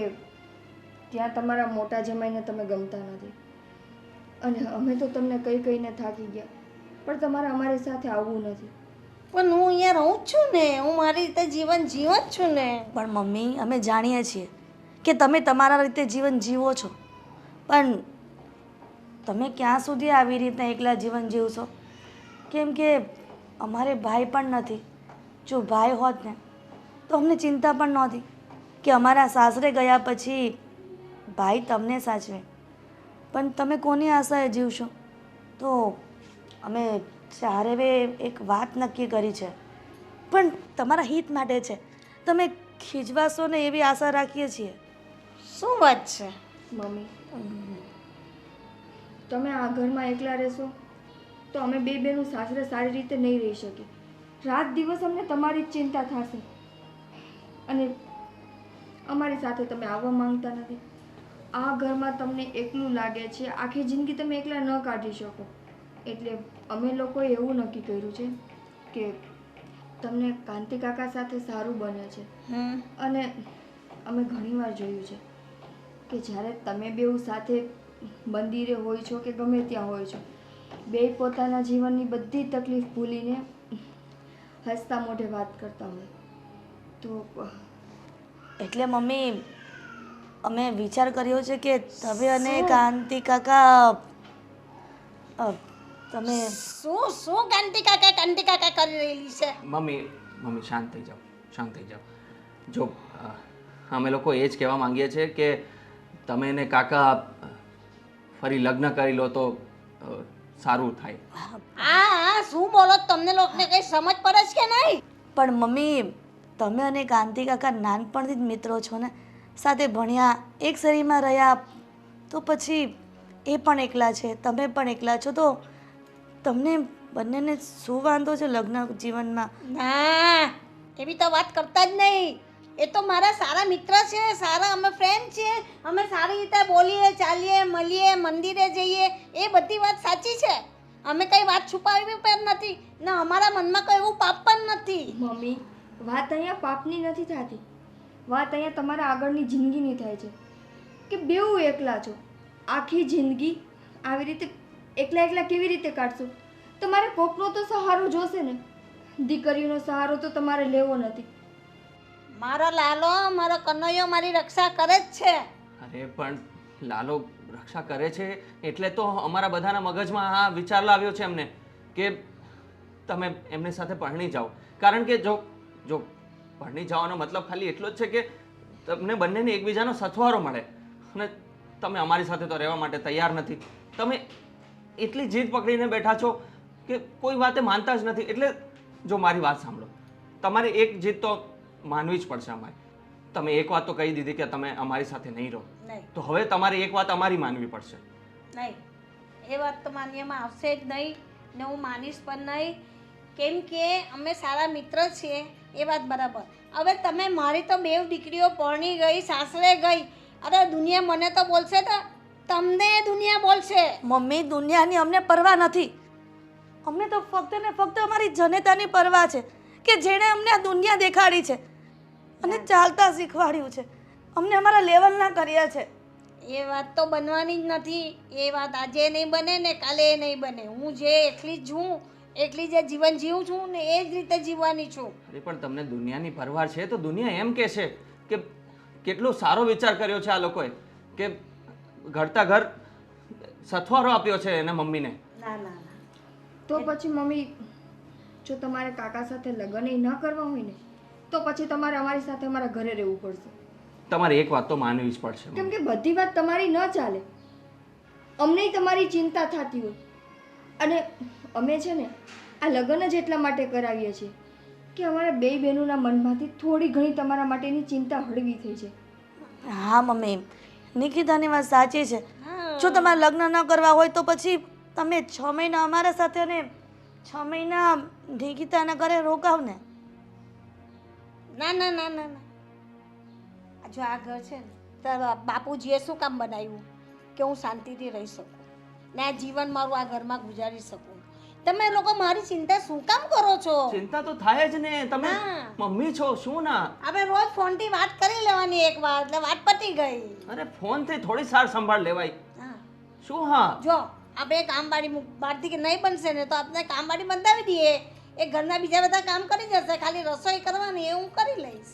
ત્યાં તમારા મોટા જમાઈને તમે ગમતા નથી, અને અમે તો તમને કહીને થાકી ગયા, પણ તમારે અમારી સાથે આવવું નથી. પણ હું અહીંયા રહું જ છું ને, હું મારી રીતે જીવન જીવું જ છું ને. પણ મમ્મી, અમે જાણીએ છીએ કે તમે તમારા રીતે જીવન જીવો છો, પણ તમે ક્યાં સુધી આવી રીતના એકલા જીવન જીવશો? કેમ કે અમારે ભાઈ પણ નથી. જો ભાઈ હોત ને તો અમને ચિંતા પણ નહોતી કે અમારા સાસરે ગયા પછી ભાઈ તમને સાચવે, પણ તમે કોની આશાએ જીવશો? તો અમે ચારેવે એક વાત નક્કી કરી છે, પણ તમારા હિત માટે છે. તમે ખીજવાશો ને એવી આશા રાખીએ છીએ. શું વાત છે? મમ્મી, તમે આ ઘરમાં એકલા રહેશો તો અમે બે બહેનું સાસરે સારી રીતે નહીં રહી શકીએ. રાત દિવસ અમને તમારી જ ચિંતા થશે, અને અમારી સાથે તમે આવવા માંગતા નથી. આ ઘરમાં તમને એકલું લાગે છે, આખી જિંદગી તમે એકલા ન કાઢી શકો, એટલે અમે લોકોએ એવું નક્કી કર્યું છે કે તમને કાંતિ કાકા સાથે સારું બને છે. અને અમે ઘણીવાર જોયું છે કે જ્યારે તમે બેઉ સાથે મંદિરે હોય છો કે ગમે ત્યાં હોય છો, બે પોતાના જીવનની બધી તકલીફ ભૂલીને હસતા મોઢે વાત કરતા હોય. તો એટલે મમ્મી, અમે વિચાર કર્યો છે કે તમે અને કાંતિ કાકા તમે શું શું કાંતિ કાકા કરી રહેલી છે? મમ્મી શાંત થઈ જાઓ, શાંત થઈ જાઓ. જો અમે લોકો એ જ કહેવા માંગીએ છીએ કે તમે ને કાકા ફરી લગ્ન કરી લો તો સારું થાય. આ શું બોલો? તમને લોકોને કઈ સમજ પડે છે કે નહીં? પણ મમ્મી, તમે અને કાંતિ કાકા નાનપણથી જ મિત્રો છો ને, સાથે ભણ્યા, એક શેરીમાં રહ્યા, તો પછી એ પણ એકલા છે, તમે પણ એકલા છો, તો તમને બંનેને શું વાંધો છે લગ્ન જીવનમાં? ના, એવી તો વાત કરતા જ નહીં. એ તો મારા સારા મિત્ર છે, સારા અમે ફ્રેન્ડ છીએ. અમે સારી રીતે બોલીએ, ચાલીએ, મળીએ, મંદિરે જઈએ, એ બધી વાત સાચી છે. અમે કઈ વાત છુપાવી પણ નથી ને અમારા મનમાં કોઈ એવું પાપ પણ નથી. મમ્મી, વાત અહીંયા પાપની નથી થતી, વાત અહીંયા તમારા આગળની જિંદગીની થાય છે કે બેઉ એકલા છો. આખી જિંદગી આવી રીતે એકલા એકલા કેવી રીતે કાઢશો? તમારે કોકનો તો સહારો જોશે ને. દીકરીનો સહારો તો તમારે લેવો નથી. મારો લાલો, મારો કનૈયો મારી રક્ષા કરે જ છે. અરે પણ લાલો રક્ષા કરે છે એટલે તો અમારા બધાના મગજમાં આ વિચાર લાવ્યો છે એમને કે તમે એમની સાથે પરણી જાઓ. કારણ કે જો પરણી જવાનો મતલબ ખાલી એટલો જ છે કે તમને બંનેને એકબીજાનો સથવારો મળે, અને તમે અમારી સાથે તો રહેવા માટે તૈયાર નથી. તમે એટલી જીદ પકડીને બેઠા છો કે કોઈ વાતે માનતા જ નથી. એટલે જો મારી વાત સાંભળો, તમારે એક જીદ તો માનવી જ પડશે અમારે. તમે એક વાત તો કહી દીધી કે તમે અમારી સાથે નહીં રહો, નહીં તો હવે તમારી એક વાત અમારી માનવી પડશે. નહીં, એ વાત તો માન્યમાં આવશે જ નહીં ને હું માનીશ પણ નહીં. કેમ કે અમે સારા મિત્ર છીએ, એ વાત બરાબર. હવે તમે મારી તો બેવ દીકરીઓ પરણી ગઈ, સાસરે ગઈ, અરે દુનિયા મને તો બોલશે તો તમને દુનિયા બોલશે. મમ્મી, દુનિયાની અમને પરવા નથી. અમને તો ફક્ત ને ફક્ત અમારી જનેતાની પરવા છે કે જેણે અમને આ દુનિયા દેખાડી છે અને ચાલતા શીખવાડ્યું છે, અમને અમારા લેવલના કર્યા છે. એ વાત તો બનવાની જ નથી. એ વાત આજે નહીં બને ને કાલે નહીં બને. હું જે એકલી જ છું, એકલી જે જીવન જીવું છું ને એ જ રીતે જીવવાની છું. અરે પણ તમને દુનિયાની પરવાર છે તો દુનિયા એમ કહે છે કે કેટલો સારો વિચાર કર્યો છે આ લોકોએ કે ઘડતા ઘર સથવારો આપ્યો છે એના મમ્મીને. ના ના ના, તો પછી મમ્મી, જો તમારે કાકા સાથે લગ્ન ન કરવા હોય ને તો પછી તમારે અમારી સાથે અમારા ઘરે રહેવું પડશે. તમારે એક વાત તો માનવી જ પડશે કેમ કે બધી વાત તમારી ન ચાલે. અમને તમારી ચિંતા થતી હોય અને અમે છે ને આ લગ્ન જ એટલા માટે કરાવીએ છીએ કે અમારા બે બહેનોના મનમાંથી થોડી ઘણી તમારા માટેની ચિંતા હળવી થઈ છે. હા મમ્મી, નિકિતાની વાત સાચી છે. જો તમારે લગ્ન ન કરવા હોય તો પછી તમે 6 મહિના અમારા સાથે અને 6 મહિના નિકિતાના ઘરે રોકાવ ને. ના ના ના ના ના, જો આ ઘર છે ને તારા બાપુજીએ શું કામ બનાવ્યું કે હું શાંતિથી રહી શકું ને આ જીવન મારું આ ઘરમાં ગુજારી શકું. તમે લોકો મારી ચિંતા શું કામ કરો છો? ચિંતા તો થાય જ ને, તમે હા. મમ્મી છો શું ના? હવે રોજ ફોનથી વાત કરી લેવાની એકવાર એટલે વાત પતી ગઈ. અરે ફોન થી થોડી સાર સંભાળ લેવાય. હા શું? હા જો આપણે કામવાળી બહારથી કે નહીં બનશે ને તો આપણે કામવાળી બંધાવી દઈએ. એ ઘરના બીજા બધા કામ કરી જશે, ખાલી રસોઈ કરવાની એ હું કરી લઈશ.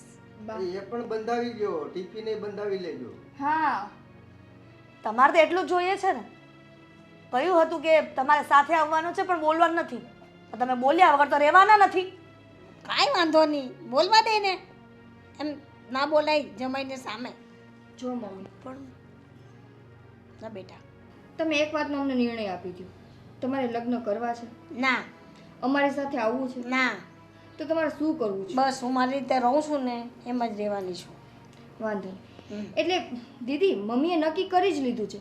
એ પણ બંધાવી ગયો, ટિફિને બંધાવી લેજો. હા, તમારે તો એટલું જ જોઈએ છે ને. કહ્યું હતું કે તમારે સાથે આવવાનું છે પણ બોલવાનું નથી. તમે બોલ્યા વગર તો રહેવાના નથી. કાંઈ વાંધો નહીં, બોલવા દે ને. એમ ના બોલાય જમાઈને સામે. જો મમ્મી, પણ ના બેટા, તમે એક વાતનો અમને નિર્ણય આપી દો. તમારે લગ્ન કરવા છે, ના અમારી સાથે આવવું છે, ના, તો તમારે શું કરવું છે? બસ હું મારી રીતે રહું છું ને એમ જ રહેવાની છું. વાંધો નહીં. એટલે દીદી, મમ્મીએ નક્કી કરી જ લીધું છે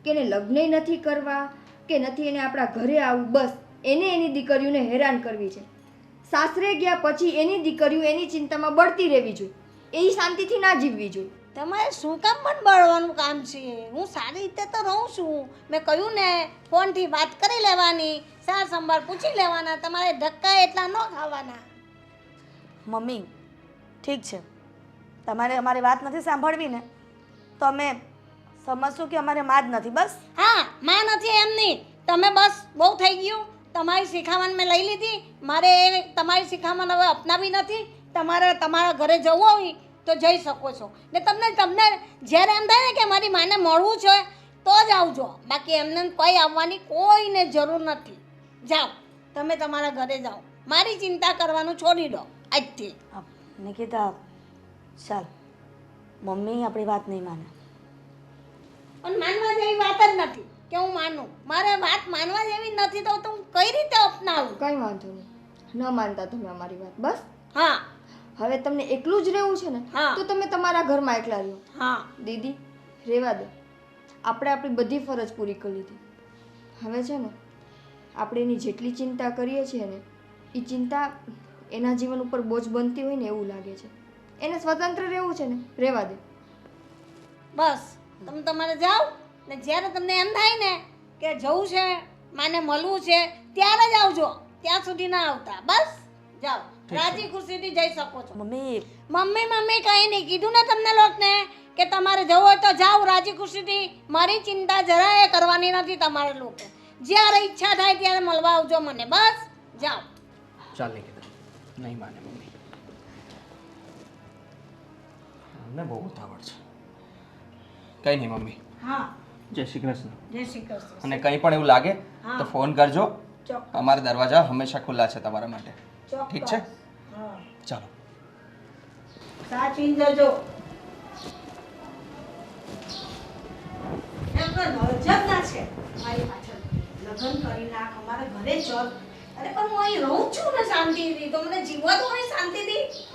કે એને લગ્નય નથી કરવા કે નથી એને આપણા ઘરે આવવું. બસ એને એની દીકરીઓને હેરાન કરવી છે. સાસરે ગયા પછી એની દીકરીઓ એની ચિંતામાં બળતી રહેવી જોઈએ, એ શાંતિથી ના જીવવી જોઈએ. તમારે શું કામ પણ બળવાનું કામ છે? હું સારી રીતે તો રહું છું. મેં કહ્યું ને ફોનથી વાત કરી લેવાની, સાર સંભાળ પૂછી લેવાના, તમારે ધક્કા એટલા ન ખાવાના. મમ્મી ઠીક છે, તમારે અમારી વાત નથી સાંભળવી ને તો અમે સમજશું કે અમારે માં જ નથી. બસ હા, માં નથી એમ નહીં, તમે બસ બહુ થઈ ગયું. તમારી શિખામણ મેં લઈ લીધી, મારે એ તમારી શિખામણ હવે અપનાવી નથી. તમારે તમારા ઘરે જવું હોય તો જઈ શકો છો ને. તમને જ્યારે એમ થાય ને કે મારી માને મળવું છે તો જ આવજો, બાકી એમને કોઈ આવવાની કોઈને જરૂર નથી. જાઓ, તમે તમારા ઘરે જાઓ, મારી ચિંતા કરવાનું છોડી દો આજથી. નિકિતા ચાલ, મમ્મી આપણી વાત નહીં માને. પણ માનવા જેવી વાત જ નથી કે હું માનું. મારે વાત માનવા જેવી નથી તો હું કઈ રીતે અપનાવું? કંઈ વાંધો નહીં, ન માનતા તમે અમારી વાત. બસ હા હવે તમને એકલું જ રહેવું છે ને, હા. તો તમે તમારા ઘરમાં એકલા રહો. હા, દીદી, રહેવા દે. આપણે આપણી બધી ફરજ પૂરી કરી લીધી. હવે છે ને આપણે એની જેટલી ચિંતા કરીએ છીએ ને એ ચિંતા એના જીવન ઉપર બોજ બનતી હોય ને એવું લાગે છે. એને સ્વતંત્ર રહેવું છે ને, રહેવા દે. બસ તમે તમારે જાઓ ને જ્યારે તમને એમ થાય ને કે જવું છે, માને મળવું છે, ત્યારે જ આવજો. ત્યાં સુધી ના આવતા. બસ જાઓ, રાજી ખુશીથી જઈ શકો છો. મમ્મી મમ્મી મમ્મી કંઈ નહીં કીધું ને તમને લોકોને કે તમારે જવું હોય તો જાઓ રાજી ખુશીથી. મારી ચિંતા જરાય કરવાની નથી તમારે લોકો. જ્યારે ઈચ્છા થાય ત્યારે મળવા આવજો મને. બસ જાઓ. ચાલ નિકિતા, નહીં માને મમ્મી. અમને બહુ ઉતાવળ છે. કંઈ નહીં મમ્મી. હા, જય શ્રી કૃષ્ણ. જય શ્રી કૃષ્ણ. અને કંઈ પણ એવું લાગે તો ફોન કરજો. ચોક્કસ. અમારા દરવાજા હંમેશા ખુલ્લા છે તમારા માટે. ઠીક છે? હા, ચાલો. સાચવીને જજો. એમ પણ મરજત ના છે મારી પાછળ. લગ્ન કરી નાખ, અમારા ઘરે ચલ. અરે પણ હું અહીં રહું છું ને શાંતિથી, તો મને જીવવા દો અહીં શાંતિથી.